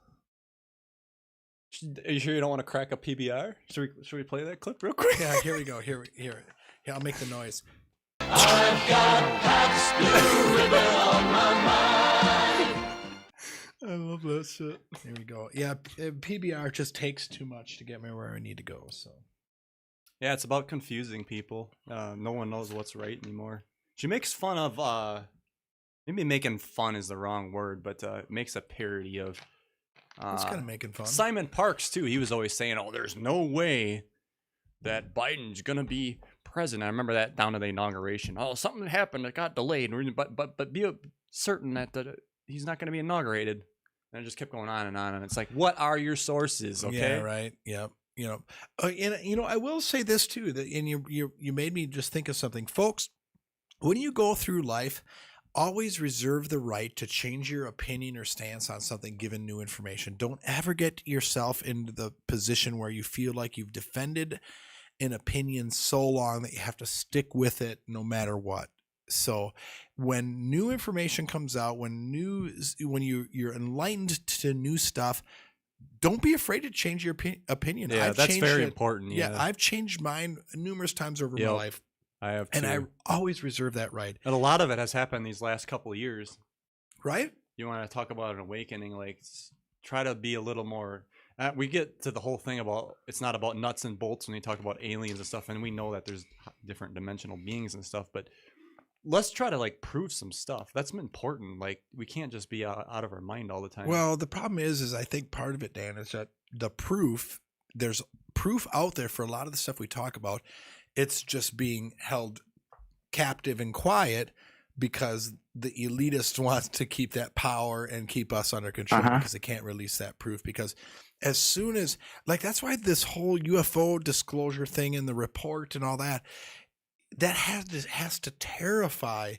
Are you sure you don't want to crack a PBR? Should we play that clip real quick? Yeah, here we go. Here, I'll make the noise. I've got Pat's Blue Ribbon on my mind. I love that shit. Here we go. Yeah, PBR just takes too much to get me where I need to go. So, yeah, it's about confusing people. No one knows what's right anymore. She makes fun of maybe making fun is the wrong word, but makes a parody of. It's kind of making fun. Simon Parks too. He was always saying, "Oh, there's no way that Biden's gonna be president." I remember that down to the inauguration. Oh, something happened that got delayed, but be certain that he's not gonna be inaugurated. And it just kept going on, and it's like, what are your sources? Okay, yeah, right, yep. And I will say this too, that you made me just think of something, folks. When you go through life, always reserve the right to change your opinion or stance on something given new information. Don't ever get yourself into the position where you feel like you've defended an opinion so long that you have to stick with it no matter what. So when new information comes out, when you're enlightened to new stuff, don't be afraid to change your opinion. Yeah, that's very important. Yeah, I've changed mine numerous times over my life. I have too. And I always reserve that right. And a lot of it has happened these last couple of years. Right? You want to talk about an awakening, like try to be a little more... we get to the whole thing about it's not about nuts and bolts when you talk about aliens and stuff, and we know that there's different dimensional beings and stuff, but let's try to like prove some stuff. That's important. Like we can't just be out of our mind all the time. Well, the problem is I think part of it, Dan, is that there's proof out there for a lot of the stuff we talk about. It's just being held captive and quiet because the elitist wants to keep that power and keep us under control because they can't release that proof. Because as soon as, like, that's why this whole UFO disclosure thing in the report and all that has to terrify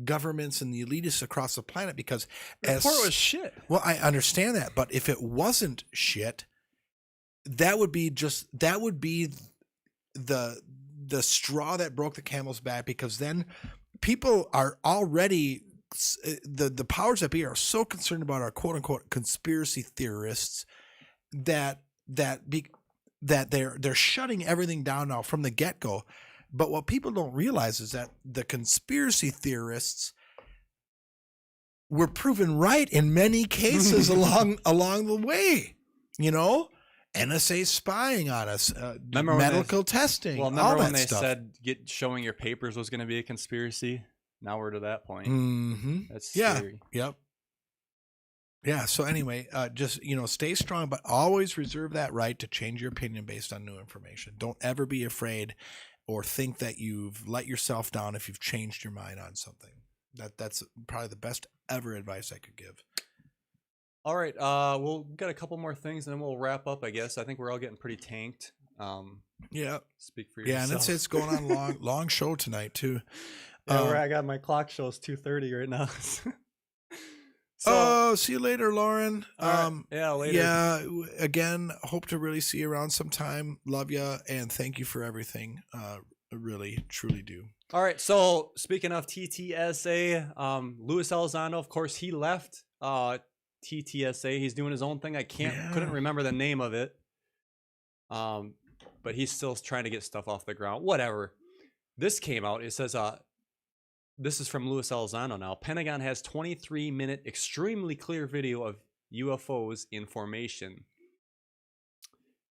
governments and the elitists across the planet, because the report was shit. Well, I understand that, but if it wasn't shit, that would be the straw that broke the camel's back, because then people are already the powers that be are so concerned about our quote unquote conspiracy theorists that they're shutting everything down now from the get-go. But what people don't realize is that the conspiracy theorists were proven right in many cases along the way, NSA spying on us, medical testing. Well, remember when they said showing your papers was going to be a conspiracy? Now we're to that point. Mm-hmm. That's scary. Yep. Yeah. So anyway, just stay strong, but always reserve that right to change your opinion based on new information. Don't ever be afraid or think that you've let yourself down if you've changed your mind on something. That's probably the best ever advice I could give. All right, we'll get a couple more things and then we'll wrap up, I guess. I think we're all getting pretty tanked. Yeah. Speak for yourself. Yeah, and it's going on long show tonight too. I got my clock shows 2:30 right now. See you later, Lauren. Yeah, later. Yeah, again, hope to really see you around sometime. Love you and thank you for everything. Really, truly do. All right, so speaking of TTSA, Luis Elizondo, of course, he left TTSA. He's doing his own thing. Couldn't remember the name of it. But he's still trying to get stuff off the ground. Whatever. This came out. It says, this is from Luis Elizondo now. Pentagon has 23-minute extremely clear video of UFOs in formation.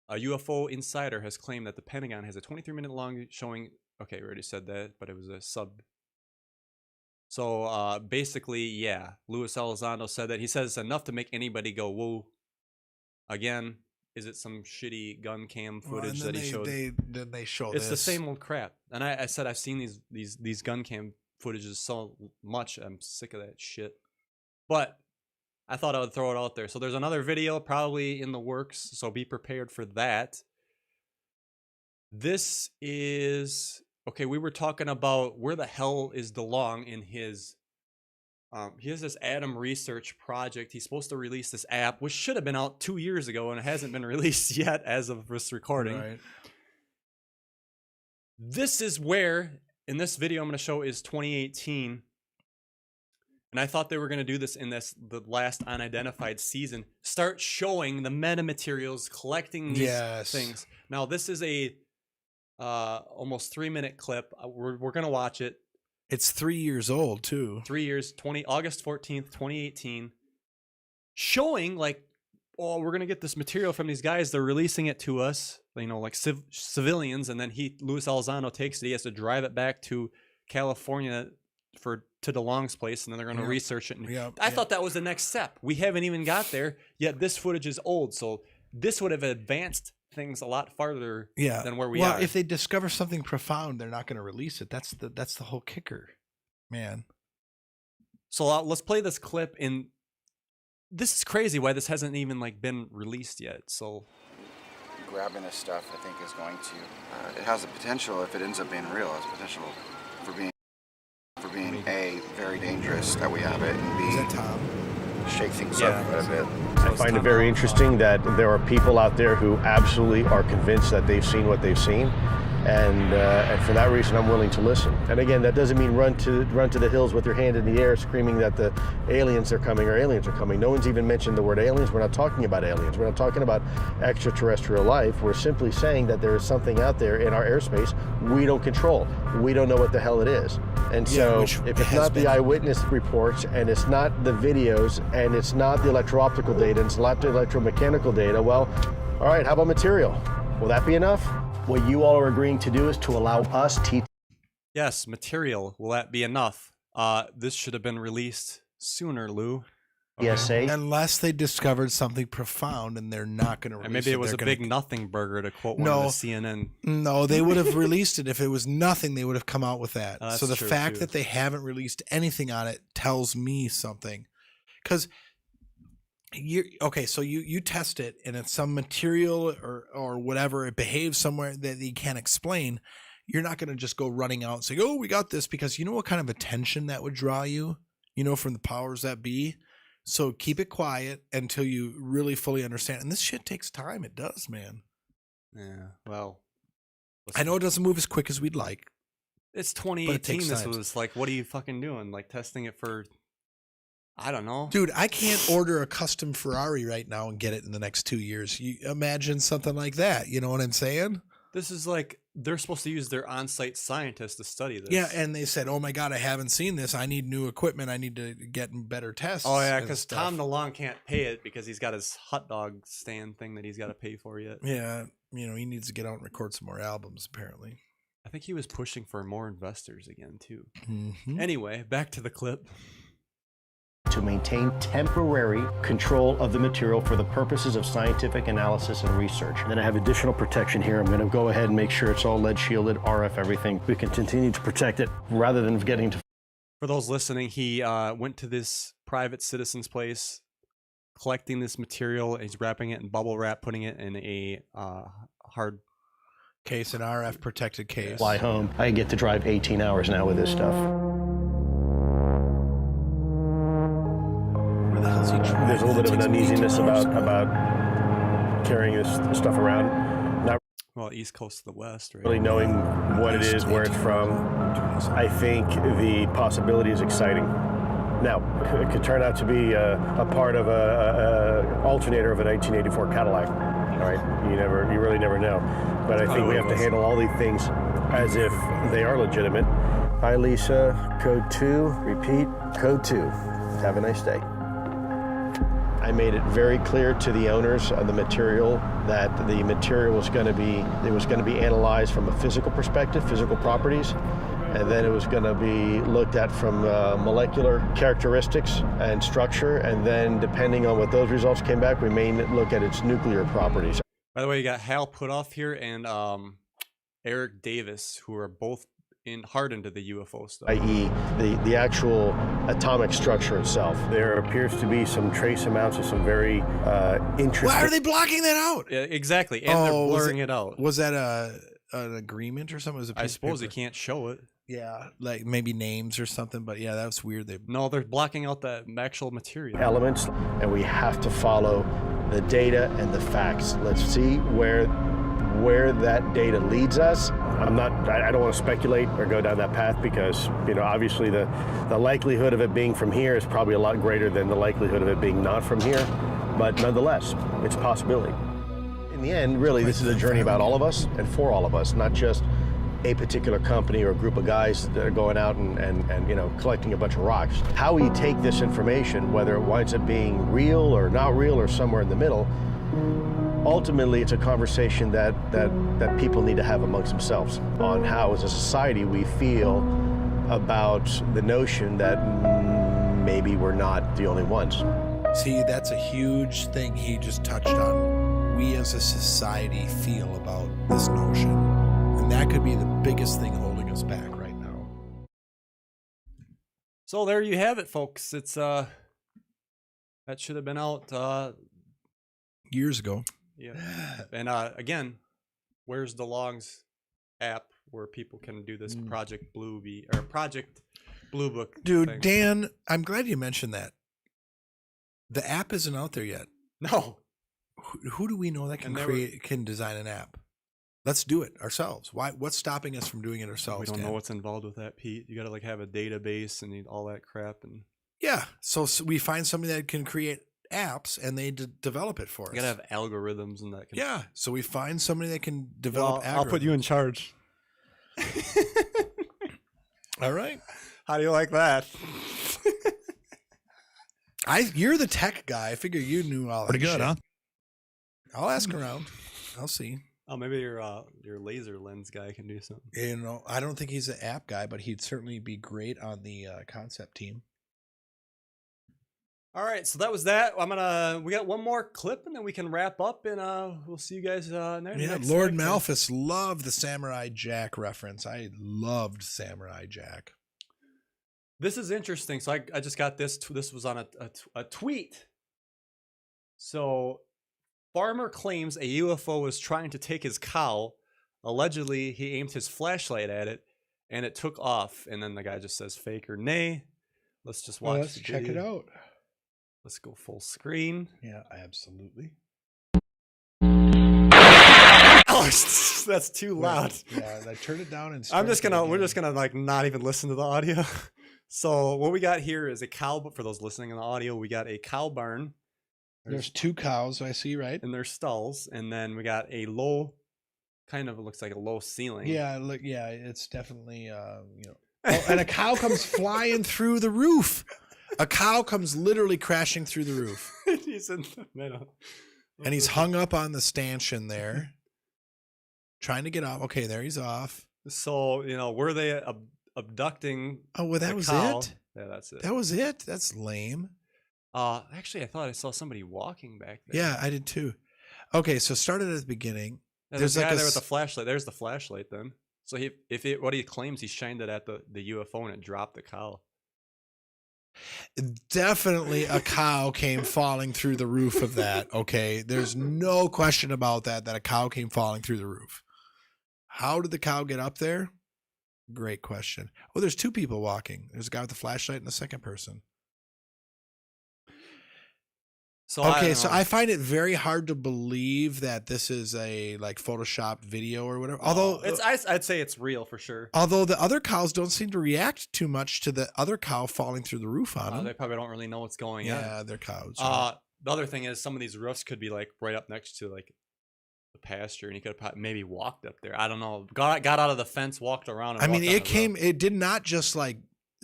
A UFO insider has claimed that the Pentagon has a 23-minute long showing. Okay, we already said that, but it was a sub. So basically, yeah, Luis Elizondo said that. He says it's enough to make anybody go, whoa. Again, is it some shitty gun cam footage that he showed? Then they show it's the same old crap. And I said I've seen these gun cam footages so much. I'm sick of that shit. But I thought I would throw it out there. So there's another video probably in the works, so be prepared for that. This is okay. We were talking about where the hell is DeLong in his. He has this Adam research project. He's supposed to release this app, which should have been out 2 years ago, and it hasn't been released yet as of this recording. Right. This is where, in this video I'm going to show, is 2018. And I thought they were going to do this in the last unidentified season. Start showing the meta materials, collecting these things. Now, this is a almost 3-minute clip. We're going to watch it. It's 3 years old too. 3 years, August 14th, 2018. Showing like, oh, we're going to get this material from these guys. They're releasing it to us, you know, like civilians. And then Luis Alzano takes it. He has to drive it back to California to DeLong's place, and then they're going to research it. And I thought that was the next step. We haven't even got there yet. This footage is old, so this would have advanced things a lot farther than where we are. Well, if they discover something profound, they're not going to release it. That's the whole kicker, man. So let's play this clip. And this is crazy why this hasn't even like been released yet. So grabbing this stuff, I think, is going to. It has the potential, if it ends up being real, has the potential for being A, very dangerous that we have it, and B, Is that Tom? shake things up quite a bit. I find it very interesting that there are people out there who absolutely are convinced that they've seen what they've seen, and for that reason, I'm willing to listen. And again, that doesn't mean run to the hills with your hand in the air, screaming that the aliens are coming or aliens are coming. No one's even mentioned the word aliens. We're not talking about aliens. We're not talking about extraterrestrial life. We're simply saying that there is something out there in our airspace we don't control. We don't know what the hell it is. And so, if it's not the eyewitness reports, and it's not the videos, and it's not the electro-optical data, and it's not the electromechanical data, well, all right, how about material? Will that be enough? What you all are agreeing to do is to allow us yes, material. Will that be enough? This should have been released sooner, Lou. TTSA. Unless they discovered something profound, and they're not going to release And maybe it was a big nothing burger, to quote one of the CNN. No, they would have released it. If it was nothing, they would have come out with that. So the fact that they haven't released anything on it tells me something. Because so you test it, and it's some material or whatever, it behaves somewhere that you can't explain. You're not going to just go running out and say, oh, we got this, because you know what kind of attention that would draw you, from the powers that be. So keep it quiet until you really fully understand. And this shit takes time. It does, man. Yeah, well. I know it doesn't move as quick as we'd like. It's 2018. This was like, what are you fucking doing? Like testing it for, I don't know. Dude, I can't order a custom Ferrari right now and get it in the next 2 years. You imagine something like that. You know what I'm saying? This is like, they're supposed to use their on-site scientists to study this. Yeah, and they said, oh my God, I haven't seen this. I need new equipment. I need to get better tests. Oh yeah, because Tom DeLong can't pay it because he's got his hot dog stand thing that he's got to pay for yet. Yeah, he needs to get out and record some more albums, apparently. I think he was pushing for more investors again, too. Mm-hmm. Anyway, back to the clip. to maintain temporary control of the material for the purposes of scientific analysis and research. And then I have additional protection here. I'm going to go ahead and make sure it's all lead shielded, RF, everything. We can continue to protect it rather than getting to... For those listening, he went to this private citizen's place, collecting this material, and he's wrapping it in bubble wrap, putting it in a hard case, an RF protected case. Fly home. I get to drive 18 hours now with this stuff. There's a little bit of an uneasiness about carrying this stuff around. Not well, East Coast to the West, right? really knowing what it is, where it's from. I think the possibility is exciting. Now, it could turn out to be a part of a alternator of a 1984 Cadillac. All right, you really never know. But I think we have to handle all these things as if they are legitimate. Hi, Lisa. Code 2. Repeat. Code 2. Have a nice day. I made it very clear to the owners of the material that the material was going to be analyzed from a physical perspective, physical properties, and then it was going to be looked at from molecular characteristics and structure, and then depending on what those results came back, we may look at its nuclear properties. By the way, you got Hal Putoff here and Eric Davis, who are both hard into the UFO stuff. i.e. the actual atomic structure itself. There appears to be some trace amounts of some very interesting... Why are they blocking that out? Yeah, exactly, and they're blurring it out. Was that an agreement or something? Was it I suppose you can't show it. Yeah, like maybe names or something, but yeah, that's weird. No, they're blocking out the actual material. Elements, and we have to follow the data and the facts. Let's see where that data leads us. I don't want to speculate or go down that path because, obviously the likelihood of it being from here is probably a lot greater than the likelihood of it being not from here. But nonetheless, it's a possibility. In the end, really, this is a journey about all of us and for all of us, not just a particular company or a group of guys that are going out and collecting a bunch of rocks. How we take this information, whether it winds up being real or not real or somewhere in the middle, ultimately it's a conversation that people need to have amongst themselves on how as a society we feel about the notion that maybe we're not the only ones. See, that's a huge thing he just touched on. We as a society feel about this notion. And that could be the biggest thing holding us back right now. So there you have it, folks. It's that should have been out years ago. Yeah. And again, where's DeLong's app where people can do this Project Blue Book? Dude, thing? Dan, I'm glad you mentioned that. The app isn't out there yet. No. Who do we know that can design an app? Let's do it ourselves. Why? What's stopping us from doing it ourselves? We don't Dan? know what's involved with that, Pete. You got to have a database and all that crap. And yeah, so we find somebody that can create apps and they develop it for us. You got to have algorithms and that. Yeah, so we find somebody that can develop. I'll put you in charge. All right. How do you like that? You're the tech guy. I figure you knew all that. Pretty good, shit. huh? I'll ask around. I'll see. Oh, maybe your laser lens guy can do something. I don't think he's an app guy, but he'd certainly be great on the concept team. All right, so that was that. We got one more clip and then we can wrap up and we'll see you guys next. Yeah, Lord Malphus loved the Samurai Jack reference. I loved Samurai Jack. This is interesting. So I just got this. This was on a tweet. So farmer claims a UFO was trying to take his cow. Allegedly, he aimed his flashlight at it and it took off. And then the guy just says fake or nay. Let's just watch. Let's check it out. Let's go full screen. Yeah, absolutely. Oh, that's too loud. Yeah, I turned it down and we're just gonna like not even listen to the audio. So what we got here is a cow, but for those listening on the audio, we got a cow barn. There's two cows I see, right? In their stalls, and then we got a low, kind of looks like a low ceiling. Yeah, it's definitely and a cow comes flying through the roof. A cow comes literally crashing through the roof. He's in the middle. And he's hung up on the stanchion there, trying to get off. Okay, there he's off. So, were they abducting? Oh, well, that was cow? it? Yeah, that's it. That was it? That's lame. Actually, I thought I saw somebody walking back there. Yeah, I did too. Okay, so started at the beginning. There's a guy there with the flashlight. There's the flashlight then. So what he claims, he shined it at the UFO and it dropped the cow. Definitely a cow came falling through the roof of that. Okay, there's no question about that a cow came falling through the roof. How did the cow get up there? Great question. Oh, there's two people walking. There's a guy with a flashlight and a second person. So I find it very hard to believe that this is a photoshopped video or whatever. Although I'd say it's real for sure. Although the other cows don't seem to react too much to the other cow falling through the roof on them. They probably don't really know what's going on. Yeah, they're cows. The other thing is some of these roofs could be right up next to the pasture, and he could have maybe walked up there. I don't know. Got out of the fence, walked around. And it did not just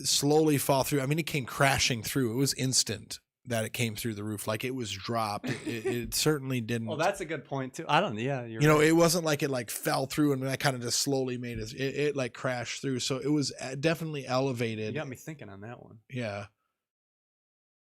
slowly fall through. I mean, it came crashing through. It was instant that it came through the roof, it was dropped. It certainly didn't. Well, that's a good point too. I don't. Yeah, right. It wasn't like it fell through and that kind of just slowly made it. It crashed through, so it was definitely elevated. You got me thinking on that one. Yeah.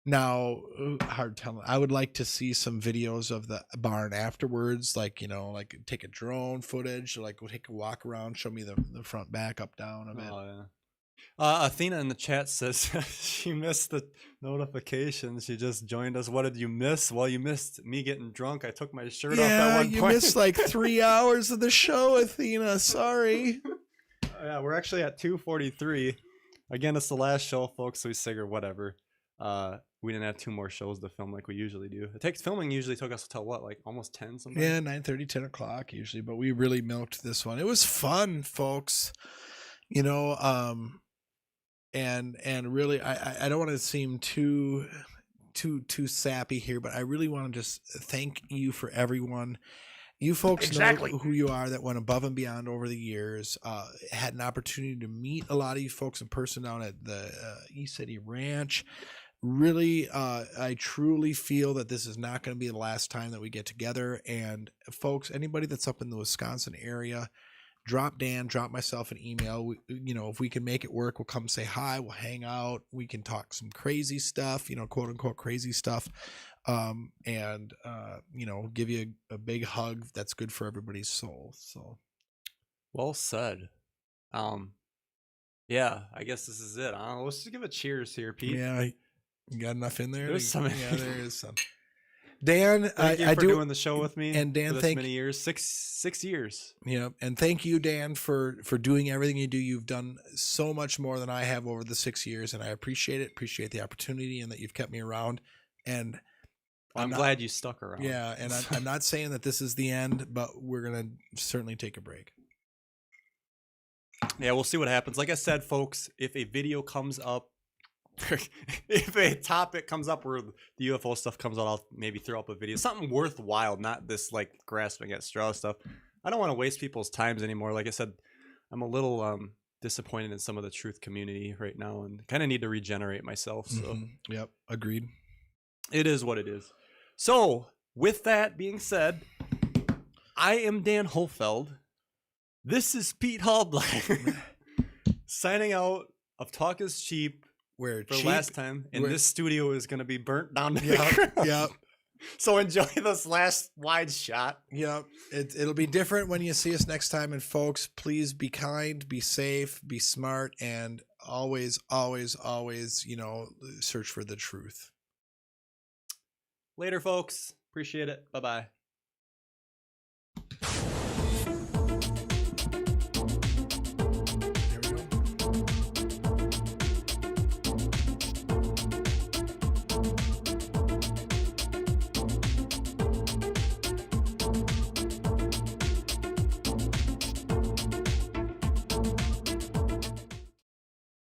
Now, hard telling. I would like to see some videos of the barn afterwards, like, you know, like take a drone footage, or like we'll take a walk around, show me the front, back, up, down of it. Oh, yeah. Athena in the chat says she missed the notifications. She just joined us. What did you miss? Well, you missed me getting drunk. I took my shirt off at one you point. missed like 3 hours of the show, Athena. Sorry. Yeah, we're actually at 2:43. Again, it's the last show, folks. So we figure whatever. We didn't have 2 more shows to film like we usually do. Filming usually took us till what, like almost 10 something? Yeah, 9:30, 10 o'clock usually, but we really milked this one. It was fun, folks. You know, and really, I don't want to seem too sappy here, but I really want to just thank you for everyone. You folks know who you are that went above and beyond over the years. Had an opportunity to meet a lot of you folks in person down at the East City Ranch. Really, I truly feel that this is not going to be the last time that we get together. And folks, anybody that's up in the Wisconsin area, drop Dan, drop myself an email. You know, if we can make it work, we'll come say hi. We'll hang out. We can talk some crazy stuff, you know, quote unquote crazy stuff. And you know, give you a big hug that's good for everybody's soul. So well said. Yeah, I guess this is it. Let's just give a cheers here, Pete. Yeah, you got enough in there? There's some. Yeah, there is some. Dan, thank you I for do doing the show with me. And Dan, for this many years, six years. Yeah, and thank you, Dan, for doing everything you do. You've done so much more than I have over the 6 years, and I appreciate it. Appreciate the opportunity and that you've kept me around. And I'm glad you stuck around. Yeah, and I'm not saying that this is the end, but we're gonna certainly take a break. Yeah, we'll see what happens. Like I said, folks, if a video comes up, if a topic comes up where the UFO stuff comes out, I'll maybe throw up a video. Something worthwhile, not this like grasping at straw stuff. I don't want to waste people's times anymore. Like I said, I'm a little disappointed in some of the truth community right now and kind of need to regenerate myself. So Yep, agreed. It is what it is. So with that being said, I am Dan Holfeld. This is Pete Hallblack signing out of Talk is Cheap. Where for cheap, last time, and this studio is going to be burnt down to the Yep, ground. yep. So enjoy this last wide shot. Yep. It'll be different when you see us next time. And folks, please be kind, be safe, be smart, and always, always, always, you know, search for the truth. Later, folks. Appreciate it. Bye-bye.